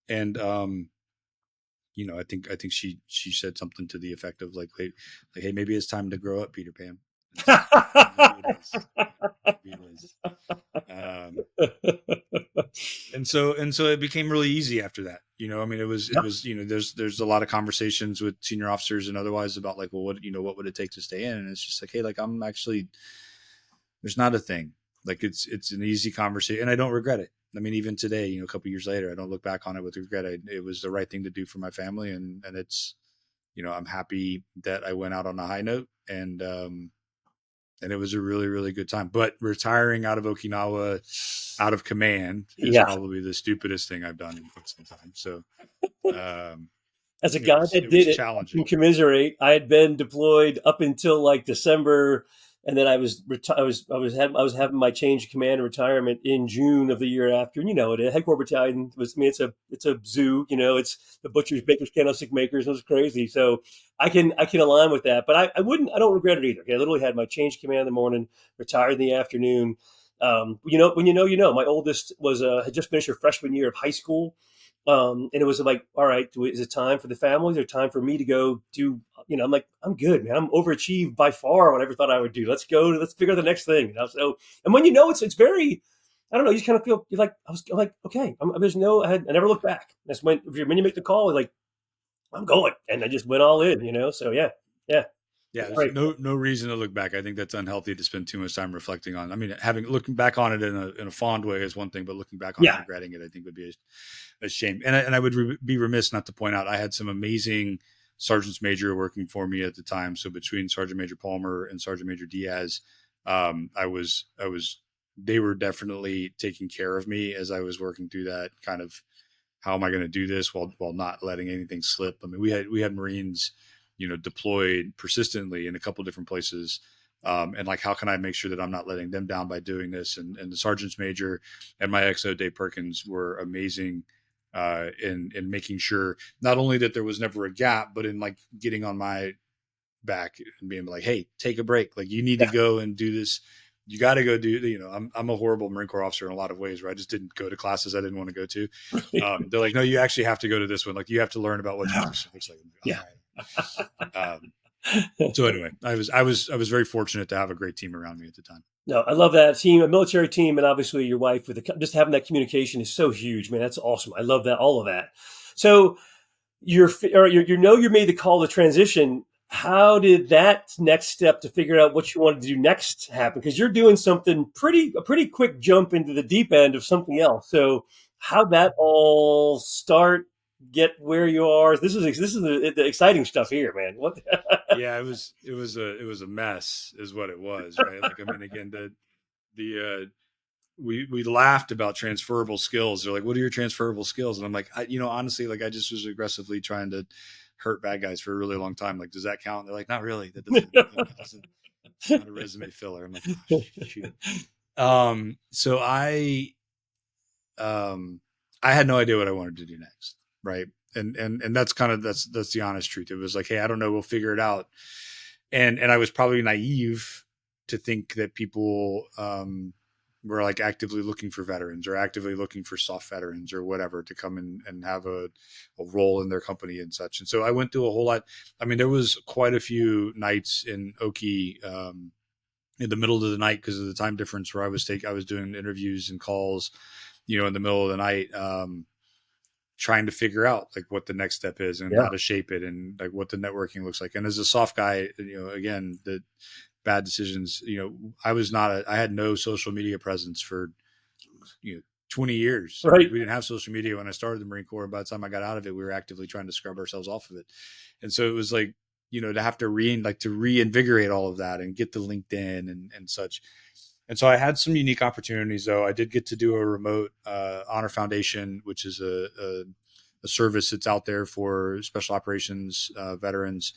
Speaker 2: And, I think she said something to the effect of hey, maybe it's time to grow up, Peter Pan. Maybe it is. Maybe it is. And so it became really easy after that. I mean, it was, there's a lot of conversations with senior officers and otherwise about well, what would it take to stay in? And it's just hey, I'm actually, there's not a thing. It's an easy conversation and I don't regret it. I mean, even today, a couple of years later, I don't look back on it with regret. It was the right thing to do for my family. And it's, I'm happy that I went out on a high note and it was a really, really good time. But retiring out of Okinawa, out of command, is probably the stupidest thing I've done in quite some time. So,
Speaker 1: as a guy that did it, I can commiserate. I had been deployed up until December, and then I was having my change of command and retirement in June of the year after. And the headquarters battalion was, it's a zoo. It's the butchers, bakers, candlestick makers. It was crazy. So I can align with that, but I don't regret it either. I literally had my change of command in the morning, retired in the afternoon. When my oldest had just finished her freshman year of high school. And it was all right, is it time for the family? Is it time for me to go do, I'm I'm good, man. I'm overachieved by far what I ever thought I would do. Let's figure out the next thing. So, and when it's very, I don't know, you just kind of feel okay, I never looked back. That's when you make the call, I'm going. And I just went all in, so yeah.
Speaker 2: Yeah, there's no reason to look back. I think that's unhealthy to spend too much time reflecting on. I mean, looking back on it in a fond way is one thing, but looking back on it, regretting it, I think would be a shame. And I would be remiss not to point out I had some amazing sergeants major working for me at the time. So between Sergeant Major Palmer and Sergeant Major Diaz, they were definitely taking care of me as I was working through that kind of, how am I going to do this while not letting anything slip? I mean, we had Marines, deployed persistently in a couple different places. And how can I make sure that I'm not letting them down by doing this? And the sergeants major and my XO Dave Perkins were amazing in making sure not only that there was never a gap, but in getting on my back and being hey, take a break. You need to go and do this. You got to go do, I'm a horrible Marine Corps officer in a lot of ways, where I just didn't go to classes I didn't want to go to. They're no, you actually have to go to this one. You have to learn about what you looks like.
Speaker 1: Yeah.
Speaker 2: So anyway, I was very fortunate to have a great team around me at the time.
Speaker 1: No, I love that team, a military team, and obviously your wife just having that communication is so huge, man. That's awesome. I love that, all of that. So you made the call to transition. How did that next step to figure out what you wanted to do next happen? Because you're doing something a pretty quick jump into the deep end of something else. So how'd that all start? Get where you are. This is the exciting stuff here, man. What?
Speaker 2: Yeah, it was a mess, is what it was, right? I mean, again, we laughed about transferable skills. They're what are your transferable skills? And I'm honestly, I just was aggressively trying to hurt bad guys for a really long time. Does that count? They're not really. That doesn't. It's not a resume filler. I'm oh, shoot. So I had no idea what I wanted to do next. Right. And that's that's the honest truth. It was hey, I don't know. We'll figure it out. And I was probably naive to think that people, were actively looking for veterans or actively looking for soft veterans or whatever to come in and have a role in their company and such. And so I went through a whole lot. I mean, there was quite a few nights in Oki, in the middle of the night, because of the time difference, where I was doing interviews and calls, in the middle of the night, trying to figure out what the next step is and how to shape it and what the networking looks like. And as a soft guy, again, the bad decisions, I had no social media presence for 20 years. I
Speaker 1: Right.
Speaker 2: mean, we didn't have social media when I started the Marine Corps. And by the time I got out of it, we were actively trying to scrub ourselves off of it. And so it was like, to have to reinvigorate all of that and get the LinkedIn and such. And so I had some unique opportunities, though. I did get to do a remote Honor Foundation, which is a service that's out there for special operations veterans.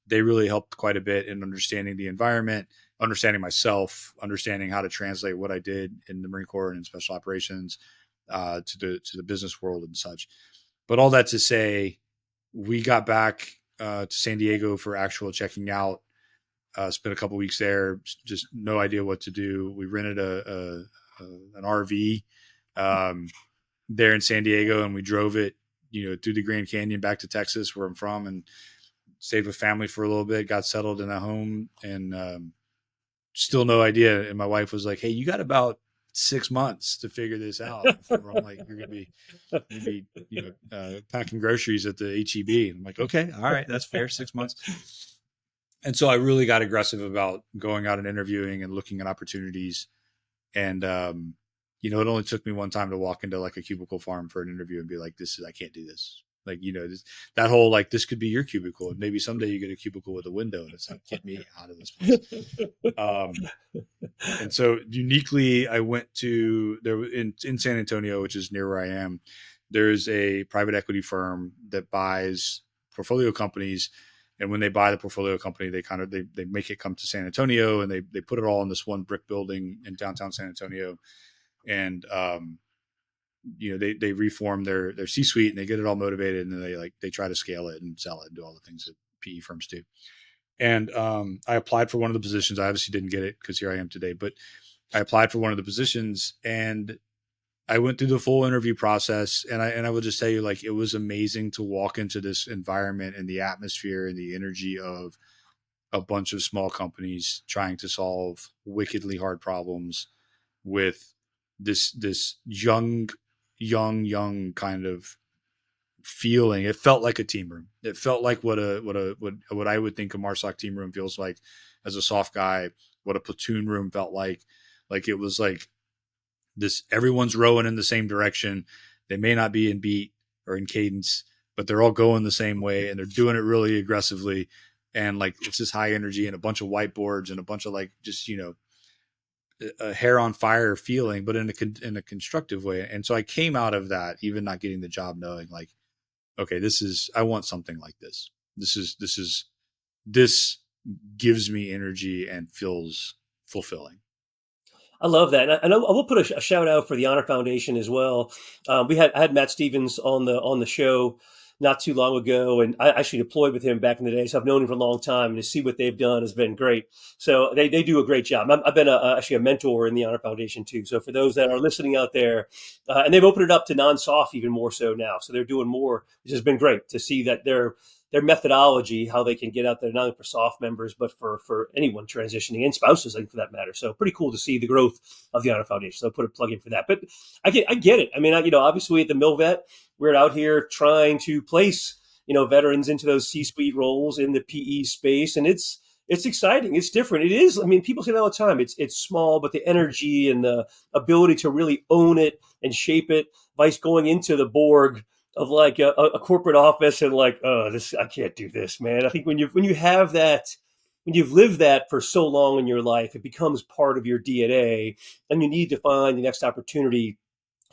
Speaker 2: They really helped quite a bit in understanding the environment, understanding myself, understanding how to translate what I did in the Marine Corps and in special operations to the business world and such. But all that to say, we got back to San Diego for actual checking out. Spent a couple weeks there, just no idea what to do. We rented an RV there in San Diego, and we drove it, through the Grand Canyon back to Texas, where I'm from, and stayed with family for a little bit. Got settled in a home, and still no idea. And my wife was like, "Hey, you got about 6 months to figure this out." Before I'm like, "You're gonna be packing groceries at the HEB." And I'm like, "Okay, all right, that's fair. 6 months." And so I really got aggressive about going out and interviewing and looking at opportunities. And, it only took me one time to walk into like a cubicle farm for an interview and be like, I can't do this. Like, that whole, like, this could be your cubicle. And maybe someday you get a cubicle with a window and it's like, get me out of this place. And so uniquely, I went to in San Antonio, which is near where I am. There's a private equity firm that buys portfolio companies. And when they buy the portfolio company, they make it come to San Antonio, and they put it all in this one brick building in downtown San Antonio. And, they reform their C-suite, and they get it all motivated, and then they try to scale it and sell it and do all the things that PE firms do. And I applied for one of the positions. I obviously didn't get it because here I am today, but I applied for one of the positions, and I went through the full interview process, and I will just tell you, like, it was amazing to walk into this environment and the atmosphere and the energy of a bunch of small companies trying to solve wickedly hard problems with this young kind of feeling. It felt like a team room. It felt like what I would think a MARSOC team room feels like as a soft guy, what a platoon room felt like. Like, it was like this, everyone's rowing in the same direction. They may not be in beat or in cadence, but they're all going the same way, and they're doing it really aggressively. And like, it's this high energy and a bunch of whiteboards and a bunch of like, just, a hair on fire feeling, but in a constructive way. And so I came out of that, even not getting the job, knowing like, okay, I want something like this. This gives me energy and feels fulfilling.
Speaker 1: I love that. And I will put a shout out for the Honor Foundation as well. I had Matt Stevens on the show not too long ago, and I actually deployed with him back in the day. So I've known him for a long time, and to see what they've done has been great. So they do a great job. I've been actually a mentor in the Honor Foundation too. So for those that are listening out there, and they've opened it up to non-soft even more so now. So they're doing more, which has been great to see that their methodology, how they can get out there, not only for soft members, but for anyone transitioning, and spouses, I think, for that matter. So pretty cool to see the growth of the Honor Foundation. So I'll put a plug in for that. But I get it. I mean, obviously at the MilVet, we're out here trying to place, veterans into those C-suite roles in the PE space. And it's exciting. It's different. It is. I mean, people say that all the time. It's small, but the energy and the ability to really own it and shape it, vice going into the Borg of like a corporate office and like, oh, I can't do this, man. I think when you have that, when you've lived that for so long in your life, it becomes part of your DNA, and you need to find the next opportunity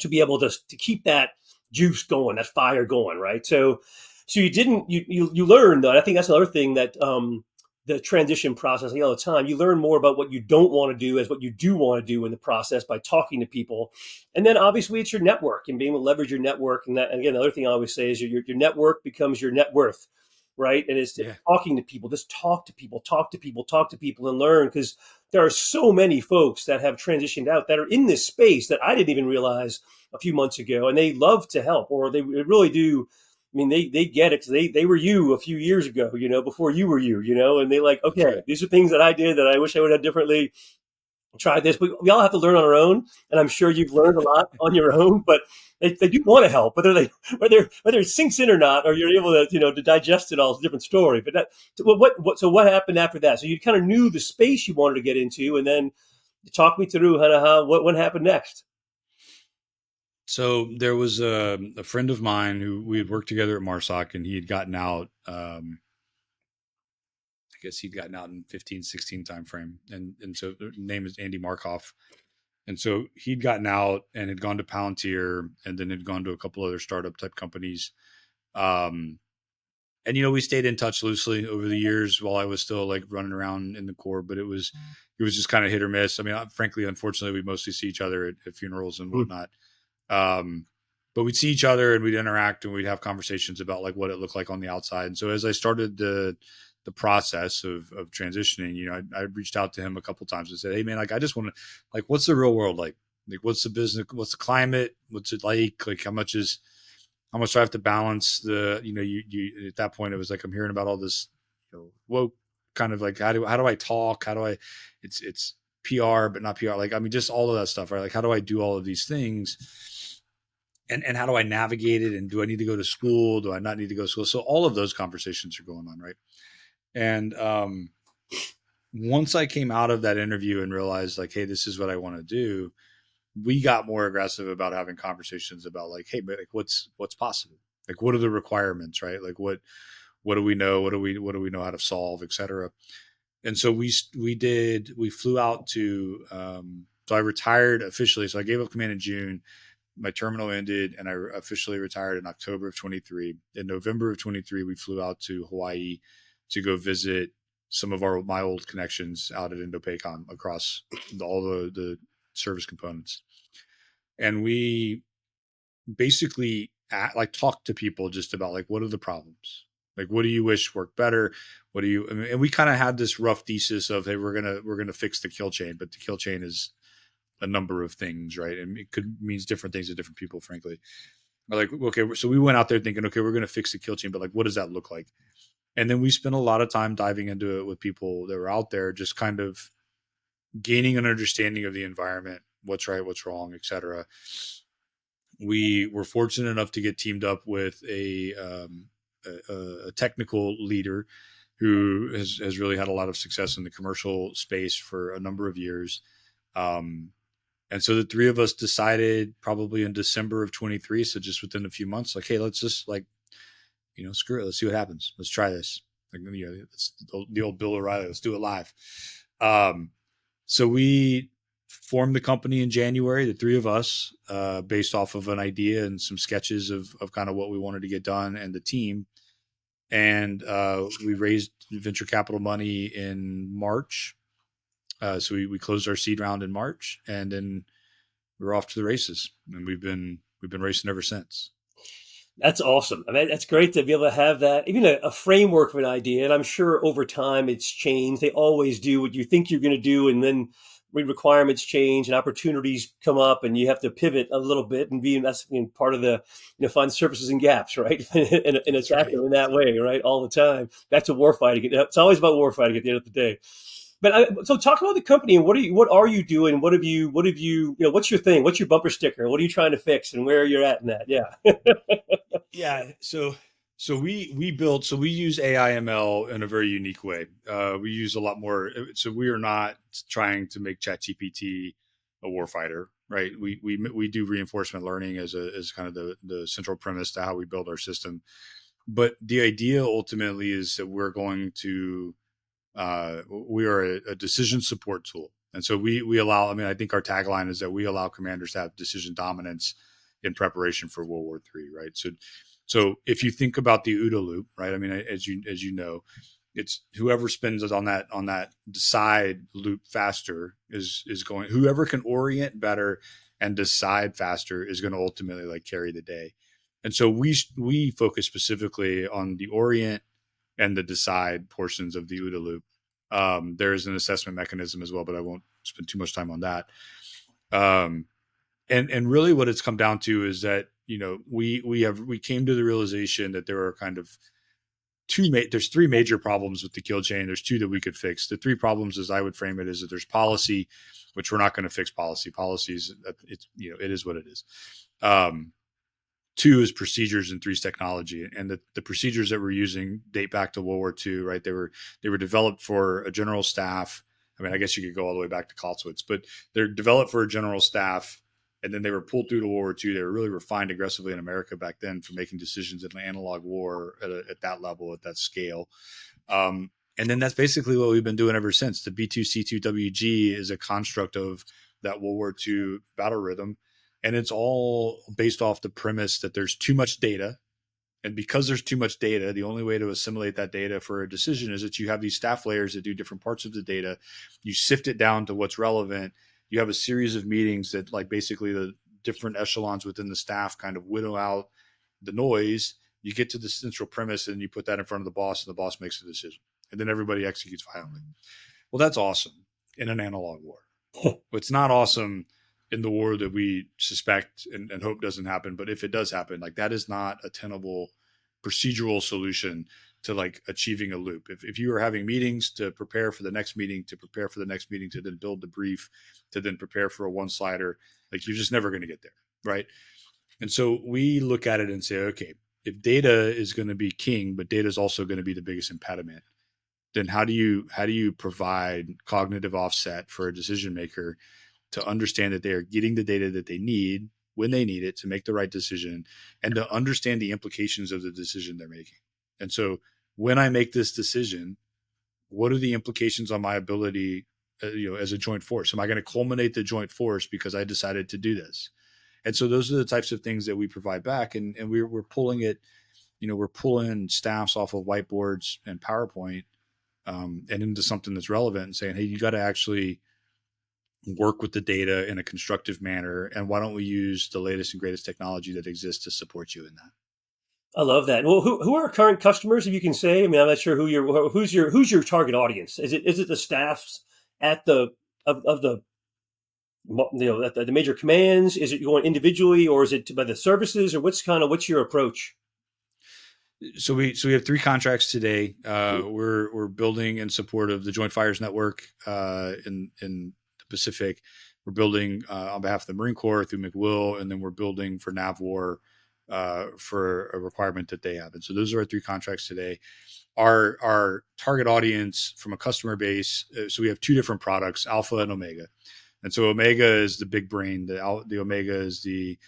Speaker 1: to be able to keep that juice going, that fire going, right? So you learn though. And I think that's another thing that the transition process, all the time, you learn more about what you don't want to do as what you do want to do in the process by talking to people. And then obviously it's your network and being able to leverage your network. And again, the other thing I always say is your network becomes your net worth, right? And it's talking to people, just talk to people and learn, because there are so many folks that have transitioned out that are in this space that I didn't even realize a few months ago, and they love to help, or they really do. I mean, they get it, because they were you a few years ago, before you were you, and they like, okay,
Speaker 2: Right.
Speaker 1: These are things that I did that I wish I would have differently. Try this. We all have to learn on our own, and I'm sure you've learned a lot on your own. But they do want to help, whether it sinks in or not, or you're able to to digest it all. It's a different story. But what happened after that? So you kind of knew the space you wanted to get into, and then talk me through what happened next.
Speaker 2: So there was a friend of mine who we had worked together at Marsoc, and he had gotten out. I guess he'd gotten out in 15, 16 timeframe. And so the name is Andy Markoff. And so he'd gotten out and had gone to Palantir and then had gone to a couple other startup type companies. Um, and we stayed in touch loosely over the years while I was still like running around in the core, but it was just kind of hit or miss. I mean, frankly, unfortunately, we mostly see each other at funerals and whatnot. Um, but we'd see each other and we'd interact and we'd have conversations about like what it looked like on the outside. And so as I started the process of transitioning, I reached out to him a couple of times and said, "Hey man, like I just want to, like, what's the real world like? Like, what's the business? What's the climate? What's it like? Like, how much do I have to balance the, you at that point, it was like, I'm hearing about all this, woke kind of like, how do I talk? It's PR, but not PR. Like, I mean, just all of that stuff, right? Like, how do I do all of these things? And how do I navigate it? And do I need to go to school? Do I not need to go to school? So all of those conversations are going on. Right. And, once I came out of that interview and realized like, hey, this is what I want to do, we got more aggressive about having conversations about like, hey, but like what's possible? Like, what are the requirements, right? Like what do we know? What do we know how to solve, et cetera? And so we flew out to, so I retired officially. So I gave up command in June. My terminal ended and I officially retired in October of 23. In November of 23, we flew out to Hawaii to go visit some of my old connections out at IndoPACOM across all the service components. And we basically like talked to people just about like, what are the problems? Like, what do you wish worked better? What do you, I mean, and we kind of had this rough thesis of, hey, we're going to fix the kill chain, but the kill chain is a number of things, right? And it could means different things to different people, frankly. Like, okay, so we went out there thinking, okay, we're going to fix the kill chain, but like, what does that look like? And then we spent a lot of time diving into it with people that were out there, just kind of gaining an understanding of the environment, what's right, what's wrong, et cetera. We were fortunate enough to get teamed up with a technical leader who has really had a lot of success in the commercial space for a number of years. And so the three of us decided probably in December of 23. So just within a few months, like, hey, let's just like, screw it. Let's see what happens. Let's try this. Like, it's the old Bill O'Reilly. Let's do it live. So we formed the company in January, the three of us, based off of an idea and some sketches of kind of what we wanted to get done and the team. And we raised venture capital money in March. So we closed our seed round in March, and then we're off to the races, and we've been racing ever since.
Speaker 1: That's awesome. I mean, that's great to be able to have that, even a framework of an idea. And I'm sure over time it's changed. They always do what you think you're going to do. And then requirements change and opportunities come up and you have to pivot a little bit and that's part of the, find surfaces and gaps, right? and attack them in that way, right? All the time. Back to war fighting. It's always about war fighting at the end of the day. But so talk about the company and what are you doing? What have you, what's your thing? What's your bumper sticker? What are you trying to fix and where you're at in that? Yeah.
Speaker 2: Yeah. So we use AI ML in a very unique way. We use a lot more. So we are not trying to make ChatGPT a warfighter, right? We do reinforcement learning as kind of the central premise to how we build our system. But the idea ultimately is that we're going to, we are a decision support tool. And so we allow, I mean, I think our tagline is that we allow commanders to have decision dominance in preparation for World War III, right? So if you think about the OODA loop, right? I mean, as you know, it's whoever spins it on that decide loop faster is going, whoever can orient better and decide faster is going to ultimately like carry the day. And so we focus specifically on the orient and the decide portions of the OODA loop. There is an assessment mechanism as well, but I won't spend too much time on that. And really what it's come down to is that, we came to the realization that there are kind of there's three major problems with the kill chain. There's two that we could fix. The three problems, as I would frame it, is that there's policy, which we're not going to fix policies. It is what it is. Two is procedures, and three is technology. And the procedures that we're using date back to World War II, right? They were developed for a general staff. I mean, I guess you could go all the way back to Clausewitz, but they're developed for a general staff And then they were pulled through to World War II. They were really refined aggressively in America back then for making decisions in an analog war at that level, at that scale. And then that's basically what we've been doing ever since. The B2C2WG is a construct of that World War II battle rhythm. And it's all based off the premise that there's too much data. And because there's too much data, the only way to assimilate that data for a decision is that you have these staff layers that do different parts of the data. You sift it down to what's relevant. You have a series of meetings that, like, basically the different echelons within the staff kind of whittle out the noise. You get to the central premise and you put that in front of the boss, and the boss makes a decision. And then everybody executes violently. Well, that's awesome in an analog war. It's not awesome in the war that we suspect and hope doesn't happen. But if it does happen, like, that is not a tenable procedural solution to, like, achieving a loop. If you are having meetings to prepare for the next meeting, to prepare for the next meeting, to then build the brief, to then prepare for a one slider, like, you're just never going to get there. Right. And so we look at it and say, okay, if data is going to be king, but data is also going to be the biggest impediment, then how do you provide cognitive offset for a decision maker to understand that they are getting the data that they need when they need it to make the right decision, and to understand the implications of the decision they're making. And so when I make this decision, what are the implications on my ability, as a joint force? Am I going to culminate the joint force because I decided to do this? And so those are the types of things that we provide back. And we're pulling it, we're pulling staffs off of whiteboards and PowerPoint, and into something that's relevant, and saying, hey, you got to actually work with the data in a constructive manner. And why don't we use the latest and greatest technology that exists to support you in that?
Speaker 1: I love that. Well, who are our current customers, if you can say? I mean, I'm not sure who's your target audience. Is it the staffs at of the at the major commands? Is it going individually, or is it by the services, or what's your approach?
Speaker 2: So we have 3 contracts today. We're building in support of the Joint Fires Network in the Pacific. We're building on behalf of the Marine Corps through McWill, and then we're building for NAVWAR for a requirement that they have. And so those are our 3 contracts today. Our target audience from a customer base. So we have 2 different products, Alpha and Omega. And so Omega is the big brain. The Omega is the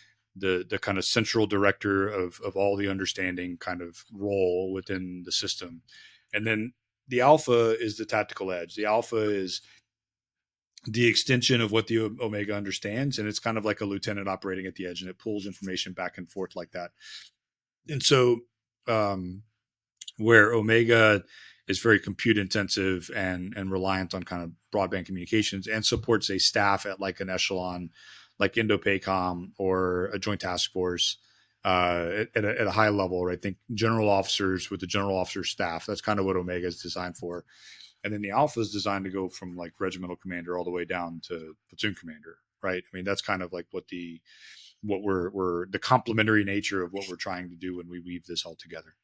Speaker 2: kind of central director of all the understanding kind of role within the system. And then the Alpha is the tactical edge. The Alpha is the extension of what the Omega understands. And it's kind of like a lieutenant operating at the edge, and it pulls information back and forth like that. And so where Omega is very compute intensive and reliant on kind of broadband communications, and supports a staff at like an echelon like INDOPACOM or a joint task force at a high level, right? I think general officers with the general officer staff. That's kind of what Omega is designed for. And then the Alpha is designed to go from like regimental commander all the way down to platoon commander, right? I mean, that's kind of like what we're the complementary nature of what we're trying to do when we weave this all together.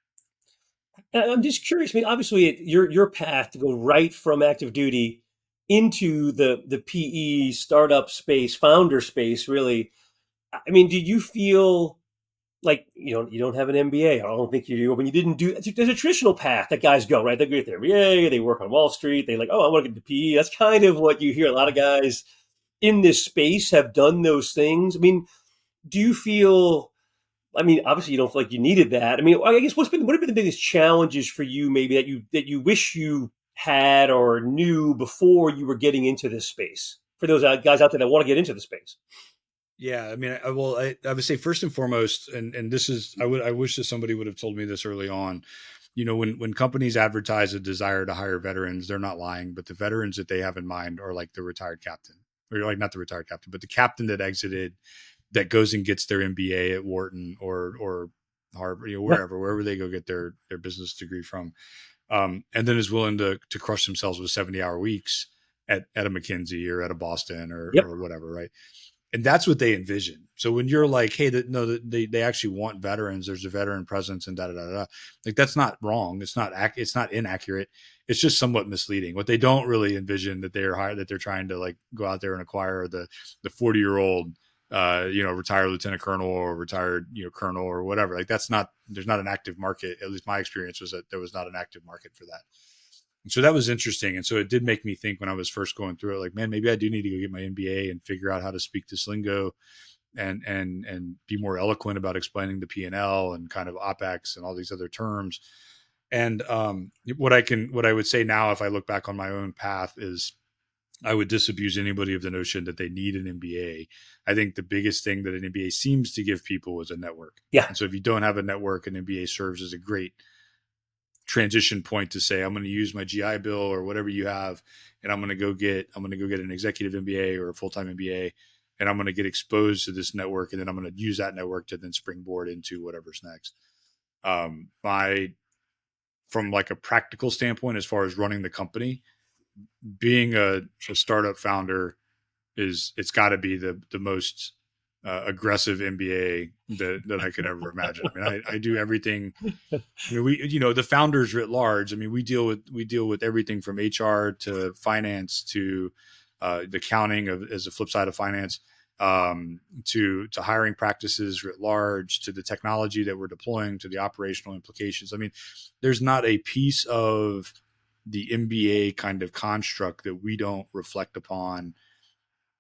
Speaker 1: I'm just curious. I mean, obviously, your path to go right from active duty into the PE startup space, founder space, really. I mean, did you feel like you don't have an MBA? I don't think you do. When you didn't do, there's a traditional path that guys go, right. They get their MBA, they work on Wall Street, they like, oh, I want to get to PE. That's kind of what you hear. A lot of guys in this space have done those things. I mean, do you feel? I mean, obviously, you don't feel like you needed that. I mean, I guess what have been the biggest challenges for you, maybe that you wish you had or knew before you were getting into this space? For those guys out there that want to get into the space.
Speaker 2: Yeah, I mean, I would say first and foremost, and this is, I wish that somebody would have told me this early on. When companies advertise a desire to hire veterans, they're not lying, but the veterans that they have in mind are like the retired captain, or like not the retired captain, but the captain that exited, that goes and gets their MBA at Wharton or Harvard, wherever they go get their business degree from, and then is willing to crush themselves with 70-hour weeks at a McKinsey or at a Boston
Speaker 1: Yep.
Speaker 2: or whatever, right? And that's what they envision. So when you're like, hey, they actually want veterans, there's a veteran presence and da da da da. Like, that's not wrong. It's not inaccurate. It's just somewhat misleading. What they don't really envision that they're trying to like go out there and acquire the 40-year-old retired lieutenant colonel or retired colonel or whatever. Like, there's not an active market. At least my experience was that there was not an active market for that. And so that was interesting. And so it did make me think when I was first going through it, like, man, maybe I do need to go get my MBA and figure out how to speak this lingo and be more eloquent about explaining the P&L and kind of OpEx and all these other terms. And what I would say now, if I look back on my own path, is I would disabuse anybody of the notion that they need an MBA. I think the biggest thing that an MBA seems to give people is a network.
Speaker 1: Yeah.
Speaker 2: And so if you don't have a network, an MBA serves as a great transition point to say, I'm going to use my GI Bill or whatever you have, and I'm going to go get an executive MBA or a full-time MBA, and I'm going to get exposed to this network, and then I'm going to use that network to then springboard into whatever's next. From like a practical standpoint, as far as running the company, being a startup founder it's got to be the most aggressive MBA that I could ever imagine. I mean, I do everything. I mean, the founders writ large. I mean, we deal with everything from HR to finance to the accounting as a flip side of finance, to hiring practices writ large, to the technology that we're deploying, to the operational implications. I mean, there's not a piece of the MBA kind of construct that we don't reflect upon,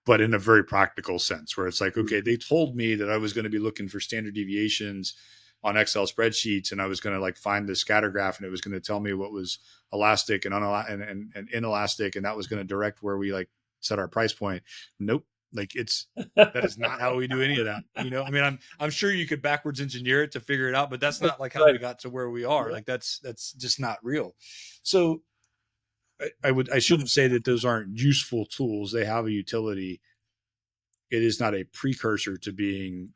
Speaker 2: but in a very practical sense, where it's like, okay, they told me that I was going to be looking for standard deviations on Excel spreadsheets, and I was going to like find the scatter graph, and it was going to tell me what was elastic and inelastic, and that was going to direct where we like set our price point. Nope. Like that is not how we do any of that. I mean, I'm sure you could backwards engineer it to figure it out, but that's not like how we got to where we are. Like that's just not real. So I shouldn't say that those aren't useful tools. They have a utility. It is not a precursor to being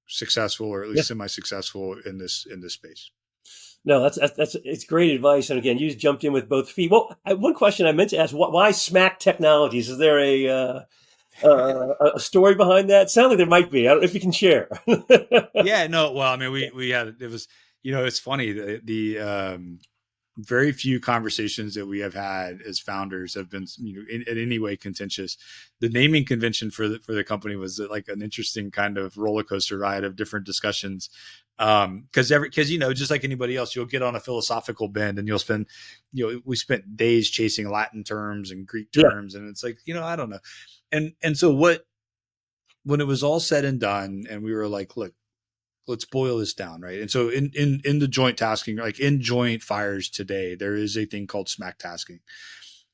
Speaker 2: successful, or at least semi-successful in this space.
Speaker 1: No, it's great advice. And again, you just jumped in with both feet. Well, one question I meant to ask: why Smack Technologies? Is there a story behind that? Sounds like there might be. I don't know if you can share.
Speaker 2: Yeah, no. Well, I mean, we had it was it's funny the very few conversations that we have had as founders have been, in any way contentious. The naming convention for the company was like an interesting kind of roller coaster ride of different discussions. Because just like anybody else, you'll get on a philosophical bend and you'll spend, we spent days chasing Latin terms and Greek terms, and it's like, I don't know. And so when it was all said and done, and we were like, look, let's boil this down, right? And so in the joint tasking, like in joint fires today, there is a thing called smack tasking.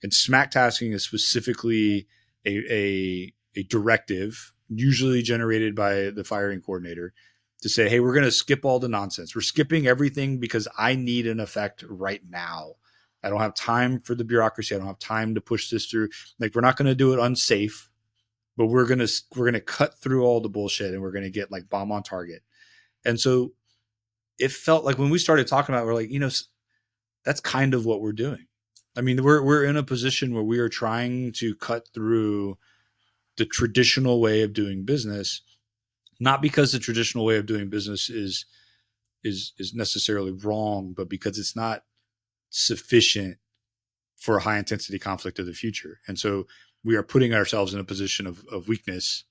Speaker 2: And smack tasking is specifically a directive, usually generated by the firing coordinator, to say, hey, we're going to skip all the nonsense. We're skipping everything because I need an effect right now. I don't have time for the bureaucracy. I don't have time to push this through. Like, we're not going to do it unsafe, but we're going to cut through all the bullshit, and we're going to get like bomb on target. And so it felt like when we started talking about it, we're like, that's kind of what we're doing. I mean, we're in a position where we are trying to cut through the traditional way of doing business, not because the traditional way of doing business is necessarily wrong, but because it's not sufficient for a high intensity conflict of the future. And so we are putting ourselves in a position of weakness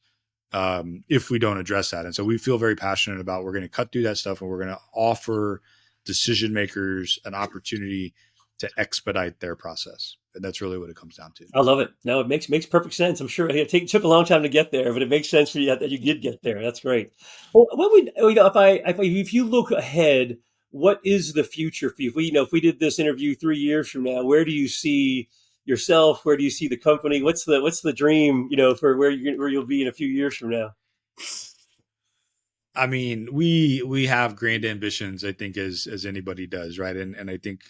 Speaker 2: if we don't address that. And so we feel very passionate about, we're going to cut through that stuff, and we're going to offer decision makers an opportunity to expedite their process. And that's really what it comes down to.
Speaker 1: I love it. No, it makes perfect sense. I'm sure it took a long time to get there, but it makes sense for you that you did get there. That's great. Well, if you look ahead, what is the future for you? If we did this interview 3 years from now, where do you see yourself? Where do you see the company? What's the dream, for where you'll be in a few years from now?
Speaker 2: I mean, we have grand ambitions, I think, as anybody does, right? And I think,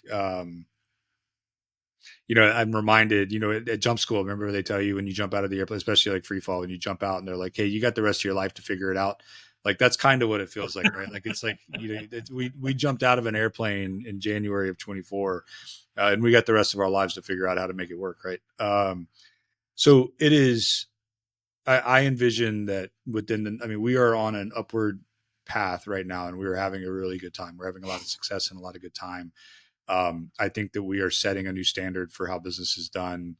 Speaker 2: I'm reminded, at jump school, remember they tell you when you jump out of the airplane, especially like free fall, when you jump out and they're like, hey, you got the rest of your life to figure it out. Like, that's kind of what it feels like, right? Like, it's like, we jumped out of an airplane in January of 24, and we got the rest of our lives to figure out how to make it work, right? So it is, I envision that we are on an upward path right now, and we are having a really good time. We're having a lot of success and a lot of good time. I think that we are setting a new standard for how business is done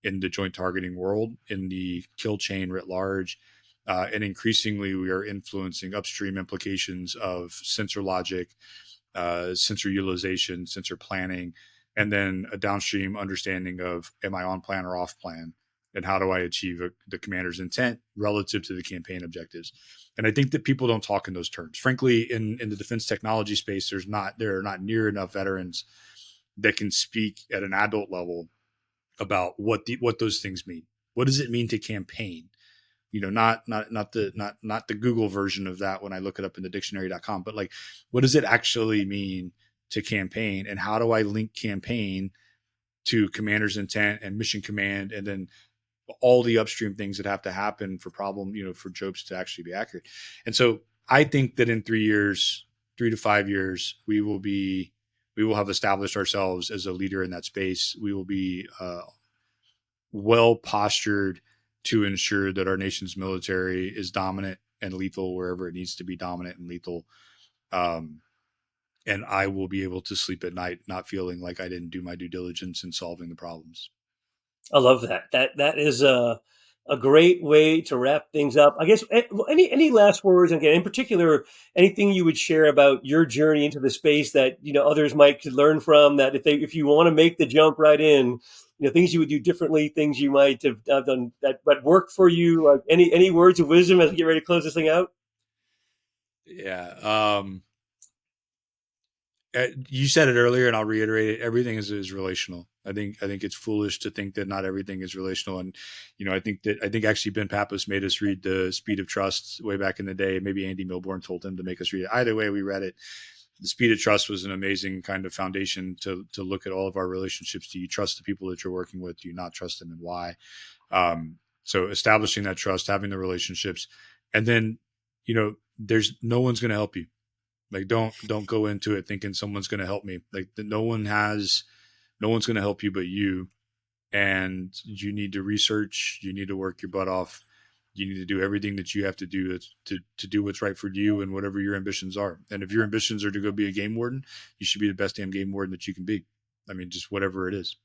Speaker 2: in the joint targeting world, in the kill chain writ large. And increasingly, we are influencing upstream implications of sensor logic, sensor utilization, sensor planning, and then a downstream understanding of, am I on plan or off plan? and how do I achieve the commander's intent relative to the campaign objectives. And I think that people don't talk in those terms. Frankly, in the defense technology space, there are not near enough veterans that can speak at an adult level about what those things mean. What does it mean to campaign? Not the Google version of that when I look it up in the dictionary.com, but like, what does it actually mean to campaign, and how do I link campaign to commander's intent and mission command, and then all the upstream things that have to happen for for jobs to actually be accurate. And so I think that in 3 to 5 years, we will have established ourselves as a leader in that space. We will be well postured to ensure that our nation's military is dominant and lethal wherever it needs to be dominant and lethal. And I will be able to sleep at night not feeling like I didn't do my due diligence in solving the problems.
Speaker 1: I love that. That is a great way to wrap things up. I guess any last words, again, in particular, anything you would share about your journey into the space that others might could learn from. That if you want to make the jump right in, things you would do differently, things you might have done that worked for you. Like any words of wisdom as we get ready to close this thing out.
Speaker 2: Yeah. You said it earlier, and I'll reiterate it. Everything is relational. I think it's foolish to think that not everything is relational. And, I think actually Ben Pappas made us read The Speed of Trust way back in the day. Maybe Andy Milborn told him to make us read it. Either way, we read it. The Speed of Trust was an amazing kind of foundation to look at all of our relationships. Do you trust the people that you're working with? Do you not trust them, and why? So establishing that trust, having the relationships, and then, there's no one's going to help you. Like, don't go into it thinking someone's going to help me. Like, no one's going to help you but you. And you need to research. You need to work your butt off. You need to do everything that you have to do to do what's right for you and whatever your ambitions are. And if your ambitions are to go be a game warden, you should be the best damn game warden that you can be. I mean, just whatever it is.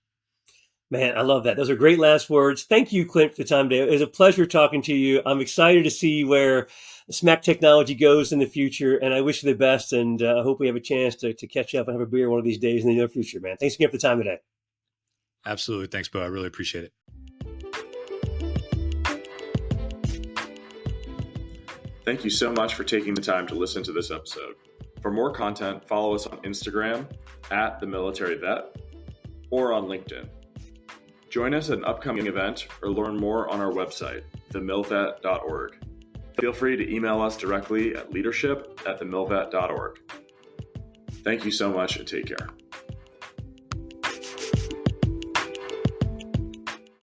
Speaker 1: Man, I love that. Those are great last words. Thank you, Clint, for the time today. It was a pleasure talking to you. I'm excited to see where SMAC technology goes in the future, and I wish you the best, and I hope we have a chance to catch up and have a beer one of these days in the near future, man. Thanks again for the time today.
Speaker 2: Absolutely. Thanks, Beau. I really appreciate it.
Speaker 3: Thank you so much for taking the time to listen to this episode. For more content, follow us on Instagram @TheMilitaryVet or on LinkedIn. Join us at an upcoming event or learn more on our website, TheMilVet.org. Feel free to email us directly at leadership@TheMilVet.org. Thank you so much and take care.